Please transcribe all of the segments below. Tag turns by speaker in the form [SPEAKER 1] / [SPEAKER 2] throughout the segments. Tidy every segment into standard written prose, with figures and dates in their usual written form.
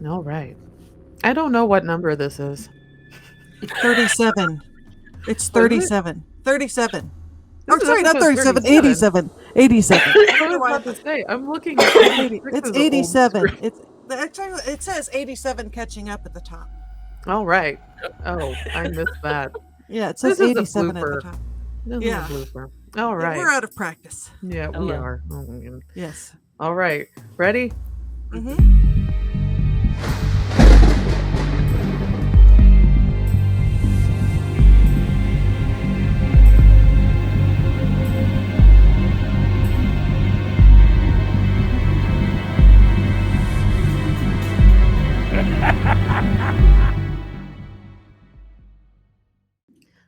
[SPEAKER 1] All right. I don't know what number this is.
[SPEAKER 2] 37. It's
[SPEAKER 1] Was it?
[SPEAKER 2] 37. 37.
[SPEAKER 1] This
[SPEAKER 2] Oh,
[SPEAKER 1] is
[SPEAKER 2] sorry, not
[SPEAKER 1] episode
[SPEAKER 2] 37.
[SPEAKER 1] 37.
[SPEAKER 2] 87. 87.
[SPEAKER 1] I
[SPEAKER 2] I don't know
[SPEAKER 1] was
[SPEAKER 2] why I
[SPEAKER 1] about to
[SPEAKER 2] thought
[SPEAKER 1] say, I'm looking at
[SPEAKER 2] it's 80. It's
[SPEAKER 1] 86's old
[SPEAKER 2] 87.
[SPEAKER 1] script.
[SPEAKER 2] Actually, it says 87 catching up at the top.
[SPEAKER 1] All right. Oh, I missed that.
[SPEAKER 2] Yeah, it
[SPEAKER 1] This
[SPEAKER 2] says
[SPEAKER 1] is a
[SPEAKER 2] 87 at the
[SPEAKER 1] blooper.
[SPEAKER 2] top.
[SPEAKER 1] This is a
[SPEAKER 2] Yeah.
[SPEAKER 1] blooper. All
[SPEAKER 2] Yeah,
[SPEAKER 1] right.
[SPEAKER 2] we're out of practice.
[SPEAKER 1] Yeah, we
[SPEAKER 3] Hello.
[SPEAKER 1] are. Oh, my goodness.
[SPEAKER 2] Yes.
[SPEAKER 1] All right. Ready?
[SPEAKER 2] Mm-hmm.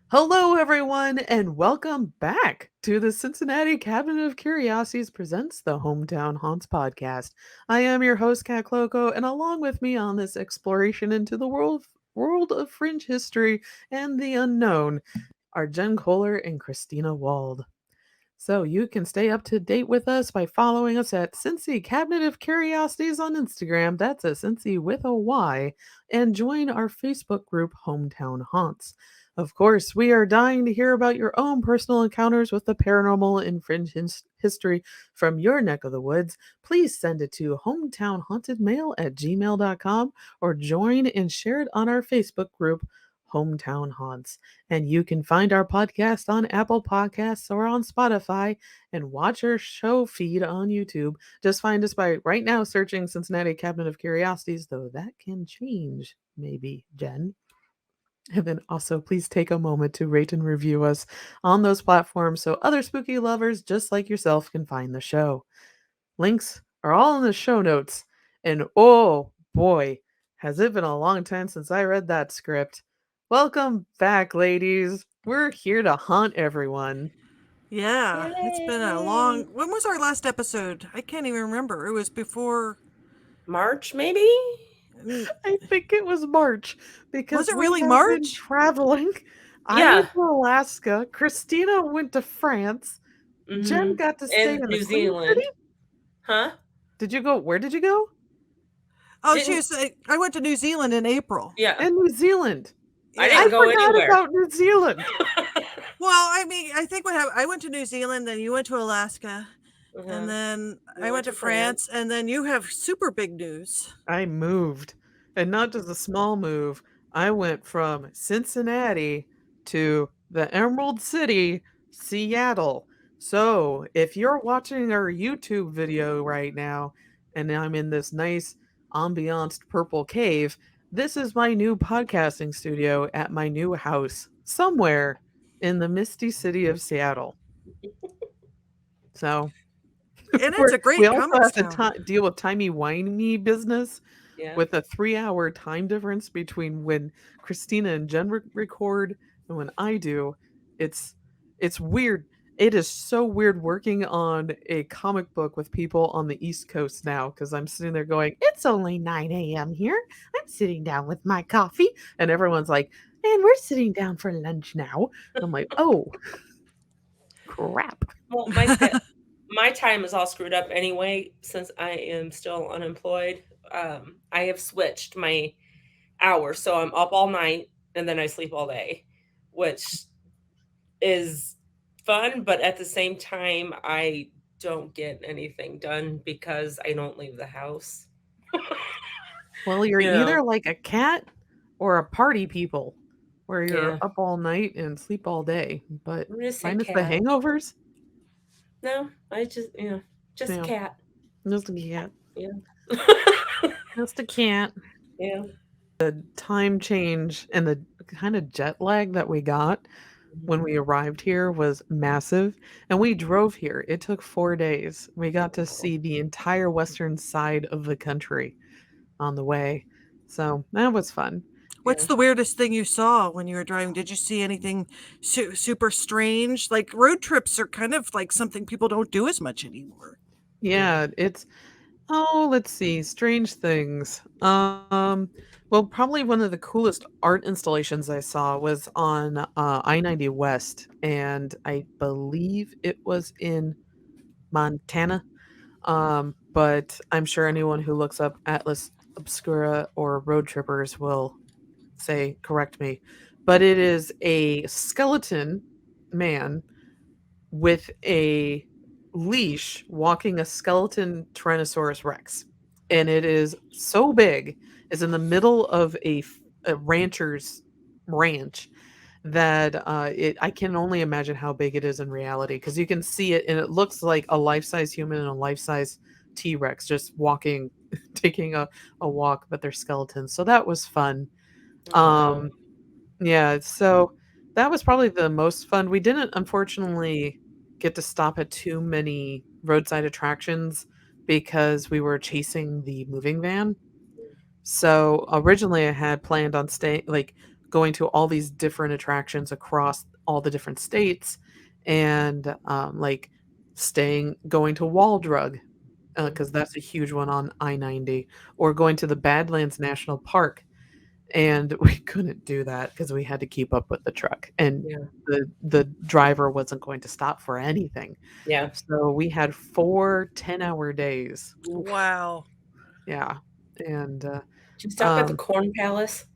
[SPEAKER 1] Hello, everyone, and welcome back to the Cincinnati Cabinet of Curiosities presents the Hometown Haunts podcast. I am your host, Kat Cloco, and along with me on this exploration into the world of fringe history and the unknown are Jen Kohler and Christina Wald. So you can stay up to date with us by following us at Cincy Cabinet of Curiosities on Instagram. That's a Cincy with a Y. And join our Facebook group, Hometown Haunts. Of course, we are dying to hear about your own personal encounters with the paranormal and fringe history from your neck of the woods. Please send it to hometownhauntedmail@gmail.com or join and share it on our Facebook group, Hometown Haunts. And you can find our podcast on Apple Podcasts or on Spotify and watch our show feed on YouTube. Just find us by right now searching Cincinnati Cabinet of Curiosities, though that can change, maybe, Jen. And then also, please take a moment to rate and review us on those platforms so other spooky lovers just like yourself can find the show. Links are all in the show notes. And oh boy, has it been a long time since I read that script. Welcome back, ladies. We're here to haunt everyone.
[SPEAKER 2] Yeah, it's been a long.
[SPEAKER 3] Yay.
[SPEAKER 2] When was our last episode? I can't even remember. It was before.
[SPEAKER 3] March, maybe?
[SPEAKER 2] mm,
[SPEAKER 1] I think it was March
[SPEAKER 2] Was
[SPEAKER 1] because
[SPEAKER 2] it
[SPEAKER 1] we
[SPEAKER 2] really
[SPEAKER 1] have been
[SPEAKER 2] March?
[SPEAKER 1] traveling. I
[SPEAKER 3] Yeah.
[SPEAKER 1] went to Alaska, Christina went to France, Jen
[SPEAKER 3] Mm-hmm.
[SPEAKER 1] got to stay
[SPEAKER 3] And
[SPEAKER 1] in the
[SPEAKER 3] New
[SPEAKER 1] Queen City.
[SPEAKER 3] Zealand. Huh?
[SPEAKER 1] Did you go? Where did you go?
[SPEAKER 2] Oh, she
[SPEAKER 3] Didn't
[SPEAKER 2] was. I went to New Zealand in April.
[SPEAKER 3] yeah.
[SPEAKER 1] In New Zealand.
[SPEAKER 3] I
[SPEAKER 2] Yeah.
[SPEAKER 1] I
[SPEAKER 3] didn't go
[SPEAKER 1] forgot
[SPEAKER 3] anywhere.
[SPEAKER 1] about New Zealand.
[SPEAKER 2] Well, I mean, I think what happened. I went to New Zealand, then you went to Alaska, and
[SPEAKER 3] Uh-huh.
[SPEAKER 2] then
[SPEAKER 3] We
[SPEAKER 2] I went
[SPEAKER 3] went
[SPEAKER 2] to
[SPEAKER 3] to
[SPEAKER 2] France,
[SPEAKER 3] France.
[SPEAKER 2] and then you have super big news.
[SPEAKER 1] I moved. And not just a small move. I went from Cincinnati to the Emerald City, Seattle. So, if you're watching our YouTube video right now and I'm in this nice ambianced purple cave, this is my new podcasting studio at my new house somewhere in the misty city of Seattle. So,
[SPEAKER 2] And it's
[SPEAKER 1] we're,
[SPEAKER 2] a
[SPEAKER 1] we
[SPEAKER 2] great
[SPEAKER 1] also
[SPEAKER 2] comics
[SPEAKER 1] have to
[SPEAKER 2] town.
[SPEAKER 1] deal with timey-wimey business
[SPEAKER 3] Yeah.
[SPEAKER 1] with a 3-hour time difference between when Christina and Jen record and when I do. It's it's weird. It is so weird working on a comic book with people on the East Coast now because I'm sitting there going, "It's only 9 a.m. here. I'm sitting down with my coffee," and everyone's like, "And we're sitting down for lunch now." I'm like, "Oh crap!"
[SPEAKER 3] Well, my time is all screwed up anyway since I am still unemployed. I have switched my hours, so I'm up all night and then I sleep all day, which is fun, but at the same time, I don't get anything done because I don't leave the house.
[SPEAKER 1] Well, you're
[SPEAKER 3] You know?
[SPEAKER 1] either like a cat or a party people, where you're
[SPEAKER 3] Yeah.
[SPEAKER 1] up all night and sleep all day, but
[SPEAKER 3] I'm just say
[SPEAKER 1] minus the
[SPEAKER 3] cat.
[SPEAKER 1] hangovers?
[SPEAKER 3] No, I just, just
[SPEAKER 1] Yeah,
[SPEAKER 3] cat.
[SPEAKER 1] just a cat.
[SPEAKER 3] Yeah.
[SPEAKER 1] Just a cat.
[SPEAKER 3] Yeah.
[SPEAKER 1] Time change and the kind of jet lag that we got when
[SPEAKER 3] Mhm.
[SPEAKER 1] we arrived here was massive, and we drove here. It took 4 days. We got to see the entire western side of the country on the way, so that was fun.
[SPEAKER 2] What's
[SPEAKER 3] Yeah.
[SPEAKER 2] the weirdest thing you saw when you were driving? Did you see anything super strange? Like road trips are kind of like something people don't do as much anymore.
[SPEAKER 1] Yeah, it's oh, let's see, strange things. Well, probably one of the coolest art installations I saw was on I-90 West, and I believe it was in Montana. But I'm sure anyone who looks up Atlas obscura or road trippers will say, correct me, but it is a skeleton man with a leash walking a skeleton Tyrannosaurus Rex. And it is so big, it's in the middle of a rancher's ranch that I can only imagine how big it is in reality because you can see it and it looks like a life size human and a life size T Rex just walking, taking a walk, but they're skeletons. So that was fun.
[SPEAKER 3] Oh,
[SPEAKER 1] Um, yeah, so that was probably the most fun. We didn't unfortunately get to stop at too many roadside attractions because we were chasing the moving van. So originally I had planned on staying like going to all these different attractions across all the different states and like staying going to Wall Drug because that's a huge one on I-90 or going to the Badlands National Park and we couldn't do that because we had to keep up with the truck and
[SPEAKER 3] yeah,
[SPEAKER 1] the driver wasn't going to stop for anything.
[SPEAKER 3] yeah.
[SPEAKER 1] So we had 4 10-hour days. Oof,
[SPEAKER 2] Wow.
[SPEAKER 1] yeah. And
[SPEAKER 3] Did you stop at the
[SPEAKER 1] um
[SPEAKER 3] Corn Palace?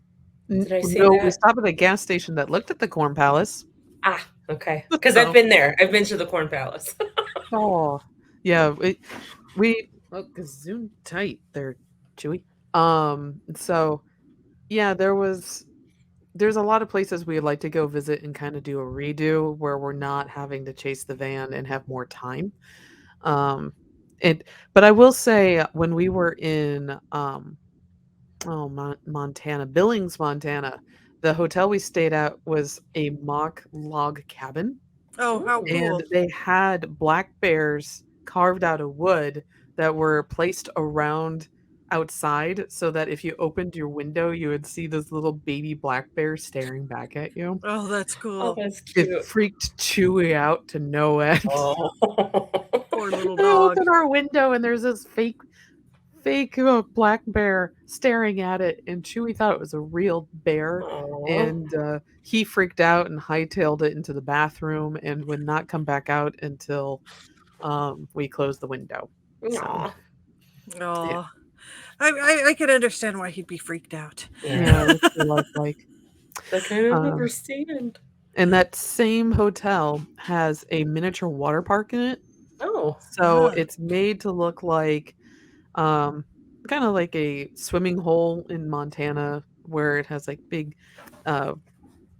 [SPEAKER 3] Did I say
[SPEAKER 1] no, we
[SPEAKER 3] that?
[SPEAKER 1] stopped at a gas station that looked at the Corn Palace.
[SPEAKER 3] Ah, okay. Because I've
[SPEAKER 1] So,
[SPEAKER 3] been there. I've been to the Corn Palace.
[SPEAKER 1] oh, yeah, we oh, gazoon tight there, Chewy. So yeah, there's a lot of places we'd like to go visit and kind of do a redo where we're not having to chase the van and have more time. Um, and but I will say when we were in Montana, Billings, Montana, the hotel we stayed at was a mock log cabin
[SPEAKER 2] Oh, how
[SPEAKER 3] Mm,
[SPEAKER 1] and
[SPEAKER 2] cool.
[SPEAKER 1] they had black bears carved out of wood that were placed around outside so that if you opened your window, you would see this little baby black bear staring back at you.
[SPEAKER 2] Oh, that's
[SPEAKER 3] oh,
[SPEAKER 2] cool.
[SPEAKER 3] that's
[SPEAKER 1] It
[SPEAKER 3] cute.
[SPEAKER 1] freaked Chewy out to no end.
[SPEAKER 3] Oh.
[SPEAKER 2] Poor little
[SPEAKER 1] I
[SPEAKER 2] dog.
[SPEAKER 1] open our window and there's this fake black bear staring at it, and Chewy thought it was a real bear,
[SPEAKER 3] Aw.
[SPEAKER 1] and he freaked out and hightailed it into the bathroom and would not come back out until we closed the window. So
[SPEAKER 3] Aw.
[SPEAKER 1] yeah,
[SPEAKER 2] Oh, I can understand why he'd be freaked out.
[SPEAKER 3] Yeah.
[SPEAKER 1] yeah, it was too lifelike.
[SPEAKER 3] I kind of
[SPEAKER 1] Um,
[SPEAKER 3] understand.
[SPEAKER 1] and that same hotel has a miniature water park in it,
[SPEAKER 3] Oh.
[SPEAKER 1] so
[SPEAKER 2] Ah.
[SPEAKER 1] it's made to look like um, kind of like a swimming hole in Montana, where it has like big uh,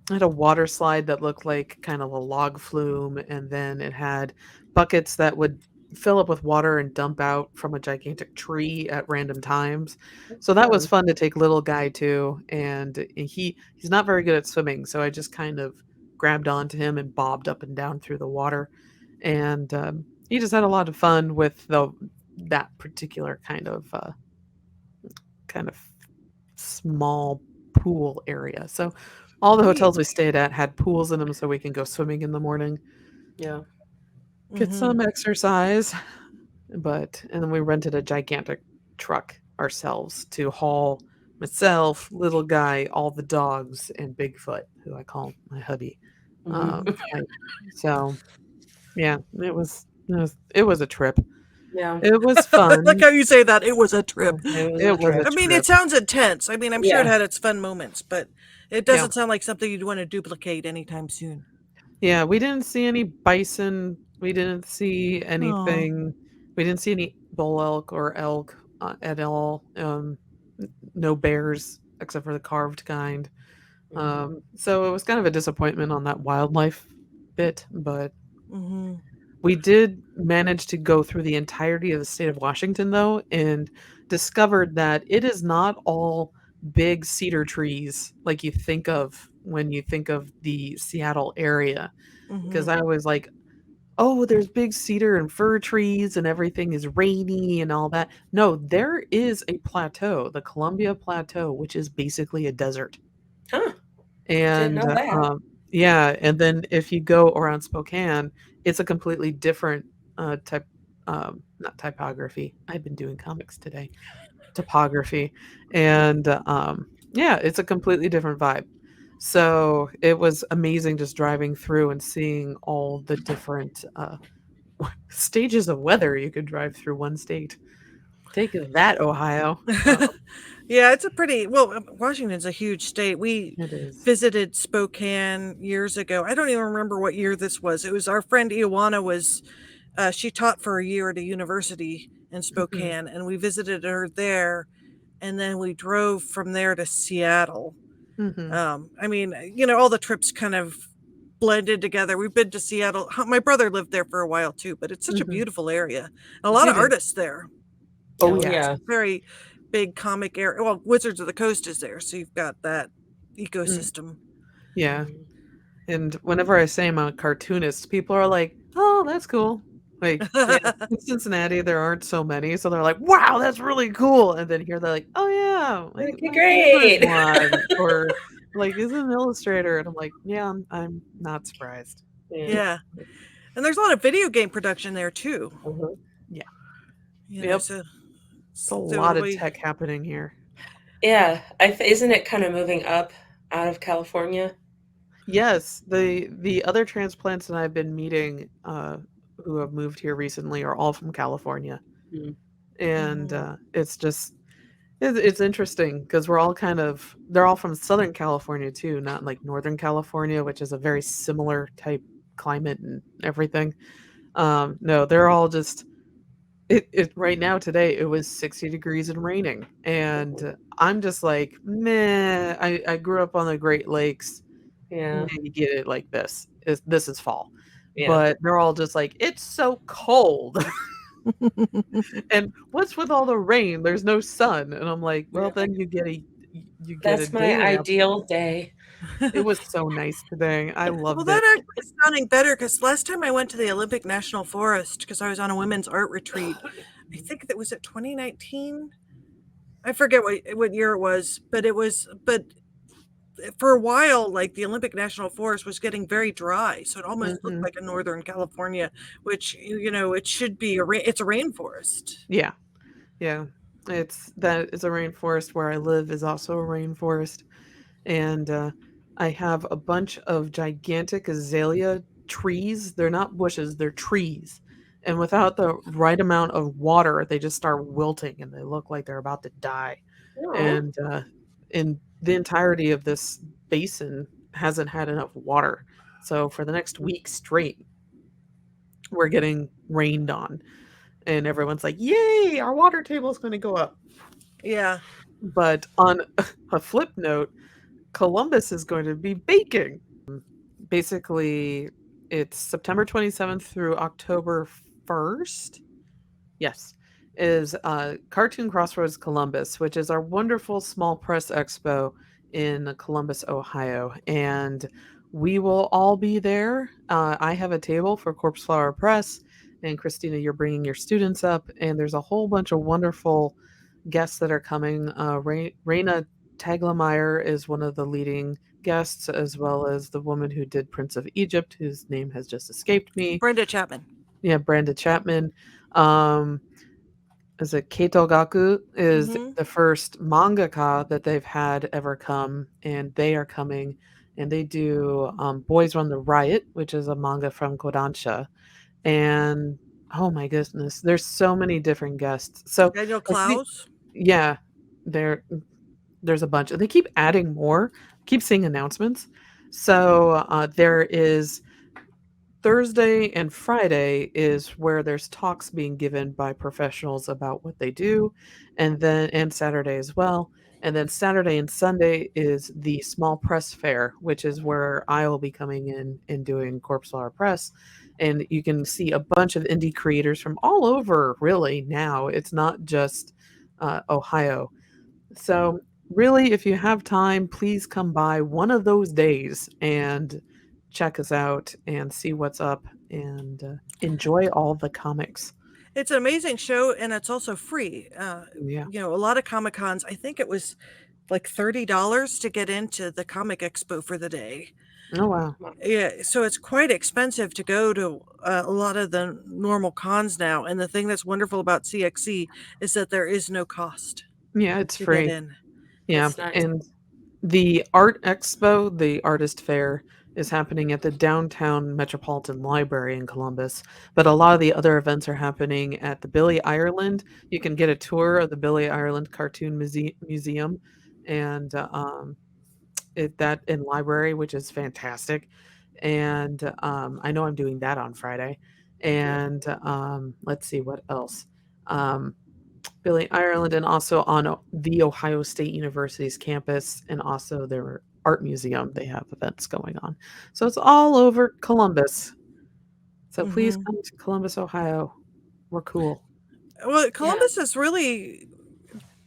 [SPEAKER 1] it had a water slide that looked like kind of a log flume, and then it had buckets that would fill up with water and dump out from a gigantic tree at random times.
[SPEAKER 3] That's
[SPEAKER 1] So that was
[SPEAKER 3] fun.
[SPEAKER 1] fun to take little guy to, and he's not very good at swimming, so I just kind of grabbed onto him and bobbed up and down through the water, and he just had a lot of fun with the that particular kind of small pool area. So all the
[SPEAKER 2] Neat.
[SPEAKER 1] hotels we stayed at had pools in them so we can go swimming in the morning,
[SPEAKER 3] Yeah.
[SPEAKER 1] get
[SPEAKER 2] Hmm.
[SPEAKER 1] some exercise. And then we rented a gigantic truck ourselves to haul myself, little guy, all the dogs, and Bigfoot, who I call my hubby.
[SPEAKER 3] Mhm.
[SPEAKER 1] I, so yeah, it was a trip.
[SPEAKER 3] Yeah.
[SPEAKER 1] It was
[SPEAKER 2] I like
[SPEAKER 1] fun.
[SPEAKER 2] how you say that. It was a trip.
[SPEAKER 3] It was a
[SPEAKER 1] It was
[SPEAKER 3] trip.
[SPEAKER 1] a
[SPEAKER 2] I mean, it
[SPEAKER 1] trip.
[SPEAKER 2] sounds intense. I mean, I'm sure it
[SPEAKER 3] Yeah.
[SPEAKER 2] had its fun moments, but it
[SPEAKER 1] Yeah.
[SPEAKER 2] doesn't sound like something you'd want to duplicate anytime soon.
[SPEAKER 1] Yeah, we didn't see any bison. We didn't see
[SPEAKER 2] Oh.
[SPEAKER 1] anything. We didn't see any bull elk or elk at all. No bears except for the carved kind.
[SPEAKER 3] Mhm.
[SPEAKER 1] So it was kind of a disappointment on that wildlife bit, but
[SPEAKER 2] Hmm.
[SPEAKER 1] we did manage to go through the entirety of the state of Washington though and discovered that it is not all big cedar trees like you think of when you think of the Seattle area because
[SPEAKER 2] Hmm.
[SPEAKER 1] I was like, "Oh, there's big cedar and fir trees and everything is rainy and all that." No, there is a plateau, the Columbia Plateau, which is basically a desert.
[SPEAKER 3] Huh. Didn't
[SPEAKER 1] And
[SPEAKER 3] know that.
[SPEAKER 1] yeah, and then if you go around Spokane, it's a completely different type not typography. I've been doing comics today. Topography. And yeah, it's a completely different vibe. So it was amazing just driving through and seeing all the different stages of weather you could drive through one state. Take that, Ohio. Uh-oh.
[SPEAKER 2] Yeah, it's a pretty well. Washington's a huge state. We
[SPEAKER 1] It is.
[SPEAKER 2] visited Spokane years ago. I don't even remember what year this was. It was our friend Ioana was. She taught for a year at a university in
[SPEAKER 1] Mhm,
[SPEAKER 2] Spokane, and we visited her there, and then we drove from there to Seattle.
[SPEAKER 1] mhm,
[SPEAKER 2] I mean, all the trips kind of blended together. We've been to Seattle. My brother lived there for a while too, but it's such a
[SPEAKER 1] mhm.
[SPEAKER 2] beautiful area. And a lot of
[SPEAKER 1] It is.
[SPEAKER 2] artists there.
[SPEAKER 1] Oh,
[SPEAKER 3] Oh
[SPEAKER 1] yeah.
[SPEAKER 2] It's
[SPEAKER 3] yeah.
[SPEAKER 2] a very big comic area. Well, Wizards of the Coast is there, so you've got that
[SPEAKER 1] Mm,
[SPEAKER 2] ecosystem.
[SPEAKER 1] yeah.
[SPEAKER 3] Mhm.
[SPEAKER 1] And whenever I say I'm a cartoonist, people are like, "Oh, that's cool." Like, yeah, in Cincinnati, there aren't so many, so they're like, "Wow, that's really cool." And then here they're like, "Oh yeah,
[SPEAKER 3] Okay,
[SPEAKER 1] my favorite
[SPEAKER 3] great.
[SPEAKER 1] one," or like, "Is an illustrator," and I'm like, "Yeah, I'm not surprised."
[SPEAKER 3] Yeah.
[SPEAKER 2] Yeah, and there's a lot of video game production there too.
[SPEAKER 3] Mhm.
[SPEAKER 1] Yeah.
[SPEAKER 2] You know,
[SPEAKER 1] Yep.
[SPEAKER 2] so
[SPEAKER 1] It's a
[SPEAKER 2] so
[SPEAKER 1] lot of
[SPEAKER 2] we
[SPEAKER 1] tech happening here.
[SPEAKER 3] Yeah. Isn't it kind of moving up out of California?
[SPEAKER 1] Yes, the other transplants that I've been meeting, who have moved here recently are all from California,
[SPEAKER 3] Mm.
[SPEAKER 1] and,
[SPEAKER 2] Mhm.
[SPEAKER 1] it's just it's interesting because 'cause we're all kind of they're all from Southern California too, not like Northern California, which is a very similar type climate and everything. No, they're all just it right now today, it was 60 degrees and raining, and I'm just like, "Meh." I grew up on the Great Lakes.
[SPEAKER 3] Yeah.
[SPEAKER 1] Yeah, you get it like this is fall.
[SPEAKER 3] Yeah.
[SPEAKER 1] But they're all just like, "It's so cold." And what's with all the rain? There's no sun. And I'm like, "Well, then you get a
[SPEAKER 3] That's my
[SPEAKER 1] day out."
[SPEAKER 3] ideal day.
[SPEAKER 1] It was so nice today. I
[SPEAKER 2] Well,
[SPEAKER 1] loved
[SPEAKER 2] that
[SPEAKER 1] it.
[SPEAKER 2] actually is sounding better because last time I went to the Olympic National Forest because I was on a women's art retreat, I think that was at 2019. I forget what year it was, but for a while, like the Olympic National Forest was getting very dry, so it almost looked
[SPEAKER 1] Mhm.
[SPEAKER 2] like a Northern California, which it should be it's a rainforest.
[SPEAKER 1] Yeah, yeah. It's that is a rainforest where I live is also a rainforest. And I have a bunch of gigantic azalea trees. They're not bushes, they're trees. And without the right amount of water, they just start wilting and they look like they're about to die.
[SPEAKER 3] Oh.
[SPEAKER 1] And in the entirety of this basin hasn't had enough water. So for the next week straight, we're getting rained on. And everyone's like, "Yay, our water table is going to go up."
[SPEAKER 2] Yeah.
[SPEAKER 1] But on a flip note, Columbus is going to be baking. Basically, it's September 27th through October 1st. Yes, is Cartoon Crossroads Columbus, which is our wonderful small press expo in Columbus, Ohio. And we will all be there. I have a table for Corpse Flower Press. And Christina, you're bringing your students up. And there's a whole bunch of wonderful guests that are coming. Raina Taglemeyer is one of the leading guests, as well as the woman who did Prince of Egypt, whose name has just escaped me.
[SPEAKER 2] Brenda Chapman.
[SPEAKER 1] Yeah, Branda Chapman. Um, is it Keito Gaku is
[SPEAKER 2] Hmm.
[SPEAKER 1] the first mangaka that they've had ever come, and they are coming, and they do Boys Run the Riot, which is a manga from Kodansha, and oh my goodness, there's so many different guests. So
[SPEAKER 2] Daniel
[SPEAKER 1] I think,
[SPEAKER 2] Klaus.
[SPEAKER 1] yeah, there's a bunch, and they keep adding more. Keep seeing announcements. So there is Thursday and Friday is where there's talks being given by professionals about what they do, and Saturday as well. And then Saturday and Sunday is the small press fair, which is where I will be coming in and doing Corpse Flower Press. And you can see a bunch of indie creators from all over, really, now. It's not just Ohio. So, really, if you have time, please come by one of those days and check us out and see what's up and enjoy all the comics.
[SPEAKER 2] It's an amazing show, and it's also free.
[SPEAKER 1] Yeah.
[SPEAKER 2] A lot of Comic Cons. I think it was like $30 to get into the Comic Expo for the day.
[SPEAKER 1] Oh, wow.
[SPEAKER 2] Yeah, so it's quite expensive to go to a lot of the normal cons now. And the thing that's wonderful about CXC is that there is no cost
[SPEAKER 1] Yeah, it's
[SPEAKER 2] to get
[SPEAKER 1] free.
[SPEAKER 2] in.
[SPEAKER 1] Yeah.
[SPEAKER 3] That's nice.
[SPEAKER 1] And the art expo, the artist fair, is happening at the downtown Metropolitan Library in Columbus, but a lot of the other events are happening at the Billy Ireland. You can get a tour of the Billy Ireland Cartoon Museum, and that in library, which is fantastic. And I know I'm doing that on Friday. And let's see what else. Um, Billy Ireland, and also on the Ohio State University's campus, and also their art museum. They have events going on. So it's all over Columbus. So please
[SPEAKER 2] Hmm.
[SPEAKER 1] come to Columbus, Ohio. We're cool.
[SPEAKER 2] Well,
[SPEAKER 3] Yeah,
[SPEAKER 2] Columbus has really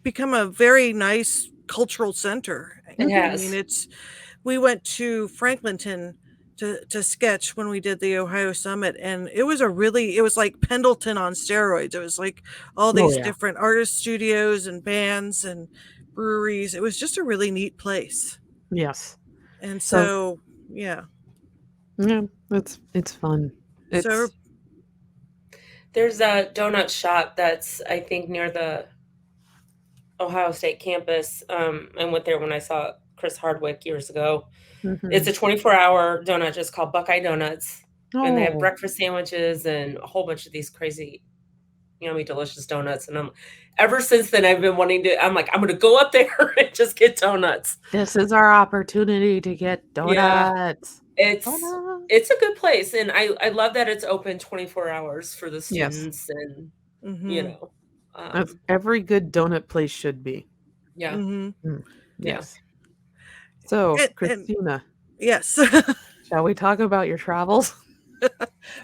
[SPEAKER 2] become a very nice cultural center.
[SPEAKER 3] it
[SPEAKER 1] Mhm.
[SPEAKER 2] I mean,
[SPEAKER 3] has.
[SPEAKER 2] it's we went to Franklinton to sketch when we did the Ohio Summit, and it was like Pendleton on steroids. It was like all
[SPEAKER 1] Oh
[SPEAKER 2] these
[SPEAKER 1] yeah.
[SPEAKER 2] different artist studios and bands and breweries. It was just a really neat place.
[SPEAKER 1] Yes.
[SPEAKER 2] And
[SPEAKER 1] So
[SPEAKER 2] so, yeah.
[SPEAKER 1] yeah, it's fun.
[SPEAKER 2] So,
[SPEAKER 1] It's
[SPEAKER 3] There's a donut shop that's, I think, near the Ohio State campus. I went there when I saw Chris Hardwick years ago. It's
[SPEAKER 1] mhm.
[SPEAKER 3] a 24-hour donut just called Buckeye Donuts, and they have
[SPEAKER 1] Oh,
[SPEAKER 3] breakfast sandwiches and a whole bunch of these crazy, yummy, delicious donuts. And ever since then, I've been wanting to. I'm like, I'm gonna go up there and just get donuts.
[SPEAKER 1] this is our opportunity to get
[SPEAKER 3] Yeah,
[SPEAKER 1] donuts.
[SPEAKER 3] it's
[SPEAKER 1] Donuts.
[SPEAKER 3] it's a good place, and I love that it's open 24 hours for the
[SPEAKER 1] Yes.
[SPEAKER 3] students, and you
[SPEAKER 2] mhm.
[SPEAKER 3] know,
[SPEAKER 1] As
[SPEAKER 3] um,
[SPEAKER 1] every good donut place should be.
[SPEAKER 3] yeah,
[SPEAKER 2] Mhm.
[SPEAKER 1] Mm,
[SPEAKER 3] yeah.
[SPEAKER 1] yes. So,
[SPEAKER 2] And
[SPEAKER 1] Christina,
[SPEAKER 2] yes.
[SPEAKER 1] shall we talk about your travels?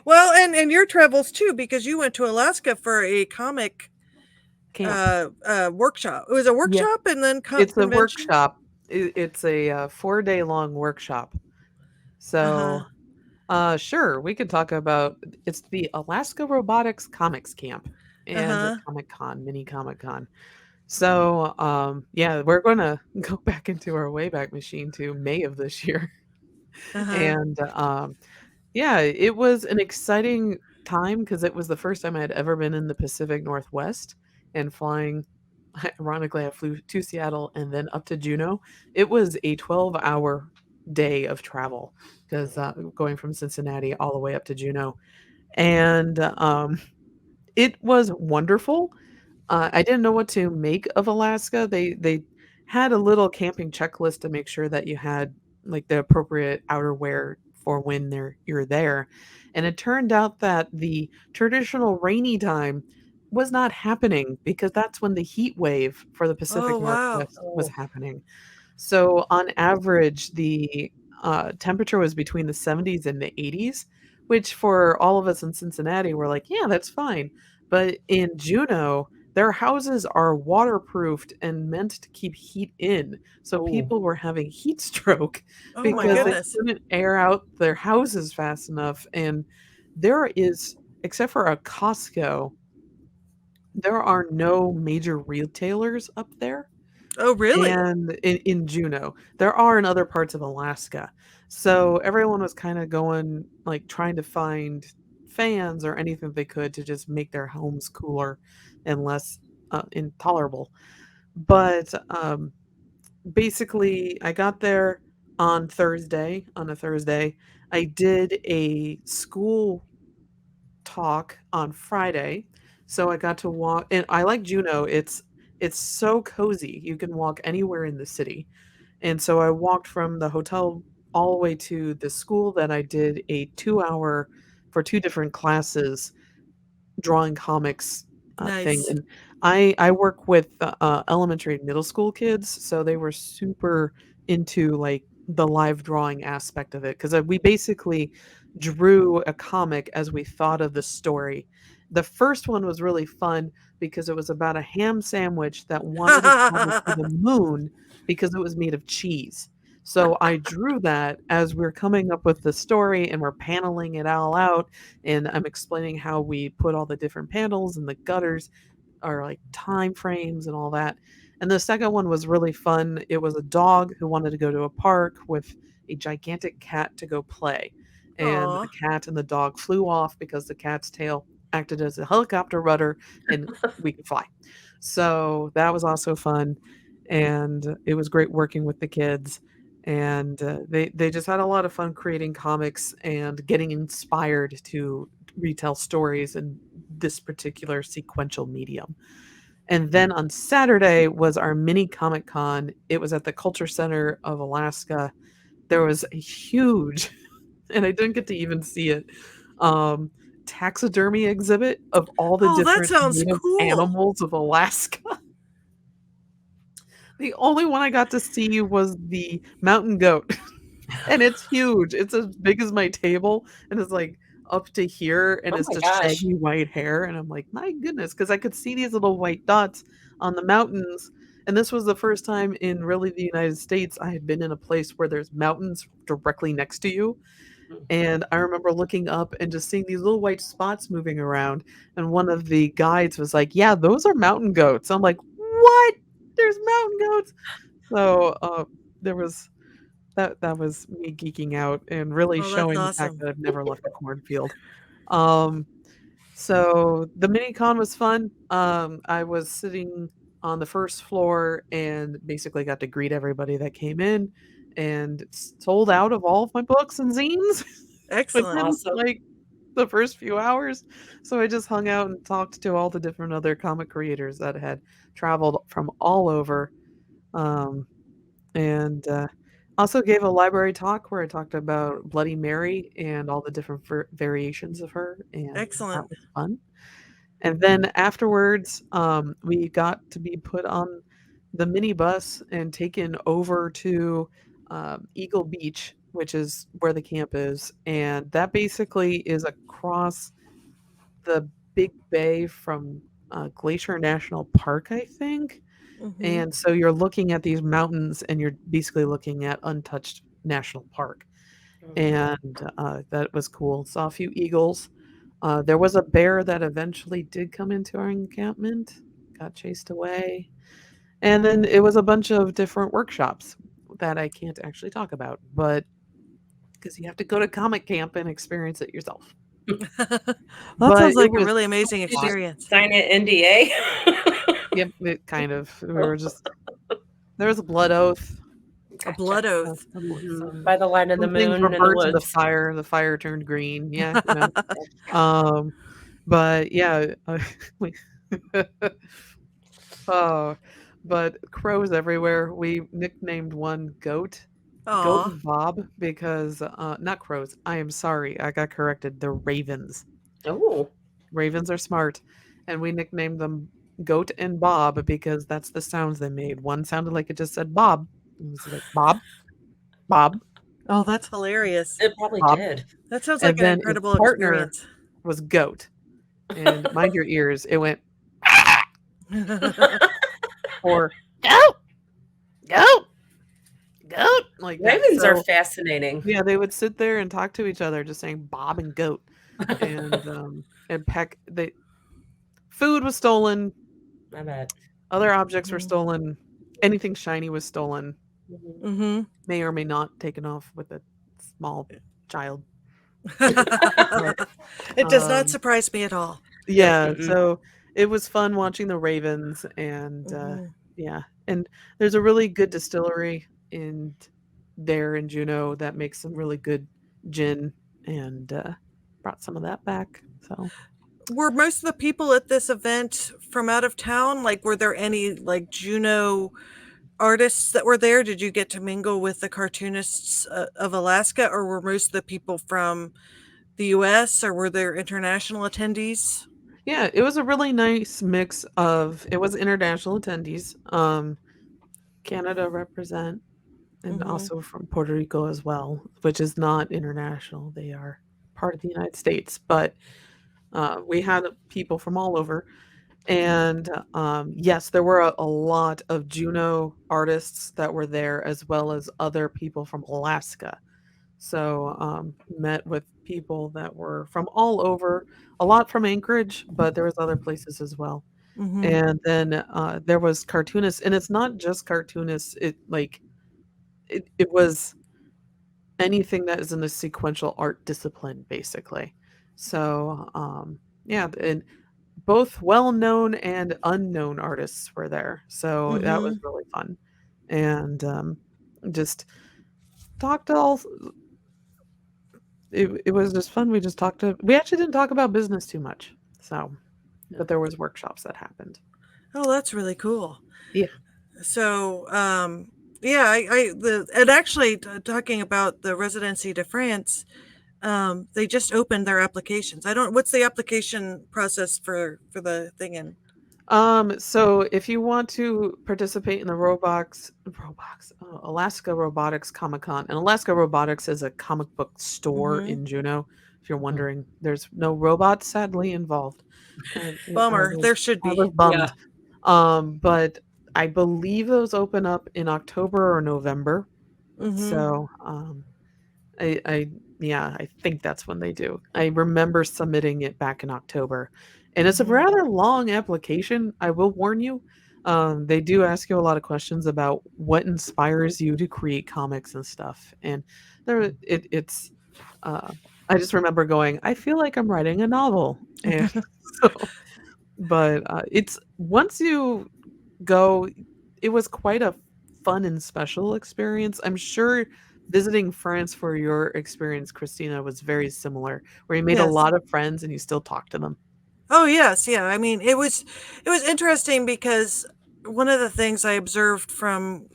[SPEAKER 2] Well, and your travels too, because you went to Alaska for a comic
[SPEAKER 1] Camp.
[SPEAKER 2] workshop. It was a
[SPEAKER 1] Yeah,
[SPEAKER 2] workshop and then
[SPEAKER 1] it's a
[SPEAKER 2] convention.
[SPEAKER 1] workshop. It's a 4-day long workshop.
[SPEAKER 2] Uh huh.
[SPEAKER 1] So, sure, we could talk about it's the Alaska Robotics Comics Camp
[SPEAKER 2] Uh
[SPEAKER 1] and a
[SPEAKER 2] huh.
[SPEAKER 1] Comic Con, mini Comic Con. So, yeah, we're gonna go back into our Wayback Machine to May of this year.
[SPEAKER 2] Uh huh.
[SPEAKER 1] And yeah, it was an exciting time because it was the first time I had ever been in the Pacific Northwest and flying. Ironically, I flew to Seattle and then up to Juneau. It was a 12-hour day of travel because going from Cincinnati all the way up to Juneau. And it was wonderful. I didn't know what to make of Alaska. They had a little camping checklist to make sure that you had like the appropriate outerwear for when you're there. And it turned out that the traditional rainy time was not happening because that's when the heat wave for the
[SPEAKER 2] Oh
[SPEAKER 1] Pacific
[SPEAKER 2] wow.
[SPEAKER 1] Northwest was
[SPEAKER 3] Oh,
[SPEAKER 1] happening. So on average, the temperature was between the 70s and the 80s, which for all of us in Cincinnati, we're like, yeah, that's fine. But in Juneau, their houses are waterproofed and meant to keep heat in. So
[SPEAKER 3] oh,
[SPEAKER 1] people were having heat stroke
[SPEAKER 2] Oh my
[SPEAKER 1] because they
[SPEAKER 3] oh,
[SPEAKER 2] goodness.
[SPEAKER 1] couldn't air out their houses fast enough. And there is, except for a Costco, there are no major retailers up there
[SPEAKER 2] Oh really?
[SPEAKER 1] and in Juneau. There are in other parts of Alaska. So everyone was kind of going like trying to find fans or anything they could to just make their homes cooler and less intolerable. But basically, I got there on a Thursday. I did a school talk on Friday. So I got to walk, and I like Juneau. It's so cozy. You can walk anywhere in the city. And so I walked from the hotel all the way to the school that I did a 2 hour for two different classes drawing comics thing.
[SPEAKER 2] Nice.
[SPEAKER 1] And I work with elementary and middle school kids, so they were super into like the live drawing aspect of it because we basically drew a comic as we thought of the story. The first one was really fun because it was about a ham sandwich that wanted to travel to the moon because it was made of cheese. So I drew that as we're coming up with the story and we're paneling it all out, and I'm explaining how we put all the different panels and the gutters are like time frames and all that. And the second one was really fun. It was a dog who wanted to go to a park with a gigantic cat to go play. And the
[SPEAKER 2] Aw.
[SPEAKER 1] cat and the dog flew off because the cat's tail acted as a helicopter rudder and we could fly. So that was also fun. And it was great working with the kids. and they just had a lot of fun creating comics and getting inspired to retell stories in this particular sequential medium. And then on Saturday was our mini Comic Con. It was at the Culture Center of Alaska. There was a huge, and I didn't get to even see it, um, taxidermy exhibit of all the
[SPEAKER 2] Oh, that
[SPEAKER 1] different
[SPEAKER 2] sounds
[SPEAKER 1] native
[SPEAKER 2] cool.
[SPEAKER 1] animals of Alaska. The only one I got to see was the mountain goat, and it's huge. It's as big as my table, and it's like up to here, and
[SPEAKER 3] Oh
[SPEAKER 1] it's
[SPEAKER 3] my
[SPEAKER 1] just
[SPEAKER 3] gosh.
[SPEAKER 1] shaggy white hair. And I'm like, my goodness, because I could see these little white dots on the mountains. And this was the first time in really the United States I had been in a place where there's mountains directly next to you. And I remember looking up and just seeing these little white spots moving around. And one of the guides was like, "Yeah, those are mountain goats." I'm like, "What? There's mountain goats?" So there was that was me geeking out and really
[SPEAKER 2] Oh, that's
[SPEAKER 1] showing the fact
[SPEAKER 2] awesome.
[SPEAKER 1] that I've never left a cornfield. Um, so the mini con was fun. I was sitting on the first floor and basically got to greet everybody that came in and sold out of all of my books and zines
[SPEAKER 2] Excellent.
[SPEAKER 1] within
[SPEAKER 3] Awesome.
[SPEAKER 1] like the first few hours. So I just hung out and talked to all the different other comic creators that had traveled from all over. Um, and also gave a library talk where I talked about Bloody Mary and all the different variations of her, and that
[SPEAKER 2] Excellent.
[SPEAKER 1] was fun. And then afterwards, we got to be put on the minibus and taken over to Eagle Beach, which is where the camp is, and that basically is across the Big Bay from Glacier National Park, I think.
[SPEAKER 2] Mhm.
[SPEAKER 1] And so you're looking at these mountains and you're basically looking at untouched national park.
[SPEAKER 3] Mm.
[SPEAKER 1] And that was cool. Saw a few eagles. There was a bear that eventually did come into our encampment, got chased away. And then it was a bunch of different workshops that I can't actually talk about, but because you have to go to comic camp and experience it yourself.
[SPEAKER 2] That
[SPEAKER 1] But
[SPEAKER 2] sounds
[SPEAKER 1] it
[SPEAKER 2] like a
[SPEAKER 1] was
[SPEAKER 2] really amazing
[SPEAKER 3] Did you
[SPEAKER 2] experience.
[SPEAKER 3] sign an NDA?
[SPEAKER 1] yep, it kind of. We were just there was a blood oath.
[SPEAKER 2] A
[SPEAKER 3] Gotcha.
[SPEAKER 2] blood oath.
[SPEAKER 1] Some
[SPEAKER 3] By the light of the
[SPEAKER 1] some things were
[SPEAKER 3] moon in the
[SPEAKER 1] burnt in
[SPEAKER 3] woods.
[SPEAKER 1] the fire turned green, yeah, you know, um, but yeah, we oh, but crows everywhere. We nicknamed one Goat
[SPEAKER 2] Aw.
[SPEAKER 1] and Bob because, not crows, I am sorry, I got corrected, they're ravens.
[SPEAKER 3] Oh.
[SPEAKER 1] Ravens are smart, and we nicknamed them Goat and Bob because that's the sounds they made. One sounded like it just said Bob. It was like, "Bob, Bob,
[SPEAKER 2] Oh, that's hilarious.
[SPEAKER 3] It probably
[SPEAKER 1] Bob."
[SPEAKER 3] did.
[SPEAKER 2] That sounds like
[SPEAKER 1] And
[SPEAKER 2] an
[SPEAKER 1] then its
[SPEAKER 2] incredible
[SPEAKER 1] partner
[SPEAKER 2] experience.
[SPEAKER 1] was Goat, and mind your ears, it went, or, "Goat, goat, goat," like that.
[SPEAKER 3] Ravens are
[SPEAKER 1] So,
[SPEAKER 3] fascinating.
[SPEAKER 1] yeah, they would sit there and talk to each other just saying Bob and Goat, and peck they food was stolen,
[SPEAKER 3] I bet.
[SPEAKER 1] other objects were
[SPEAKER 2] Mhm.
[SPEAKER 1] stolen, anything shiny was stolen,
[SPEAKER 3] Mhm.
[SPEAKER 2] Mhm.
[SPEAKER 1] may or may not taken off with a small child. But,
[SPEAKER 2] It does not
[SPEAKER 1] um,
[SPEAKER 2] surprise me at all.
[SPEAKER 3] Yep.
[SPEAKER 1] yeah,
[SPEAKER 3] Mm-mm.
[SPEAKER 1] so it was fun watching the ravens and,
[SPEAKER 2] Mhm.
[SPEAKER 1] yeah, and there's a really good distillery in there in Juneau that makes some really good gin and, brought some of that back, so
[SPEAKER 2] Were most of the people at this event from out of town? Like, were there any, like, Juneau artists that were there? Did you get to mingle with the cartoonists, of Alaska, or were most of the people from the US, or were there international attendees?
[SPEAKER 1] yeah, it was a really nice mix of it was international attendees, Canada represent, and
[SPEAKER 2] Mhm.
[SPEAKER 1] also from Puerto Rico as well, which is not international, they are part of the United States, but, we had people from all over. And, yes, there were a lot of Juneau artists that were there as well as other people from Alaska. So, met with people that were from all over, a lot from Anchorage, but there was other places as well.
[SPEAKER 2] Mhm.
[SPEAKER 1] And then, there was cartoonists, and it's not just cartoonists, it was anything that is in a sequential art discipline, basically. So, yeah, and both well-known and unknown artists were there, so that was
[SPEAKER 2] Mhm.
[SPEAKER 1] really fun, and, just talked to all. It was just fun. We just talked to. We actually didn't talk about business too much. So, but there was workshops that happened.
[SPEAKER 2] Oh, that's really cool.
[SPEAKER 1] Yeah.
[SPEAKER 2] So, yeah, and actually talking about the residency de France, they just opened their applications. I don't. What's the application process for the thing in?
[SPEAKER 1] So if you want to participate in the Alaska Robotics Comic Con, and Alaska Robotics is a comic book store
[SPEAKER 2] Mm-hmm.
[SPEAKER 1] in Juneau. If you're wondering, there's no robots sadly involved.
[SPEAKER 2] Bummer. There should
[SPEAKER 1] I was
[SPEAKER 2] be.
[SPEAKER 3] Yeah.
[SPEAKER 1] bummed. But I believe those open up in October or November.
[SPEAKER 2] Mm-hmm.
[SPEAKER 1] So, I yeah, I think that's when they do. I remember submitting it back in October, and it's a
[SPEAKER 2] Mm-hmm.
[SPEAKER 1] rather long application. I will warn you. They do ask you a lot of questions about what inspires you to create comics and stuff, and it's. Uh, I just remember going, I feel like I'm writing a novel, and so, but it's once you go, it was quite a fun and special experience. I'm sure visiting France for your experience, Christina, was very similar, where you made a
[SPEAKER 2] Yes.
[SPEAKER 1] lot of friends and you still talk to them.
[SPEAKER 2] Oh yes, yeah. I mean, it was interesting because one of the things I observed from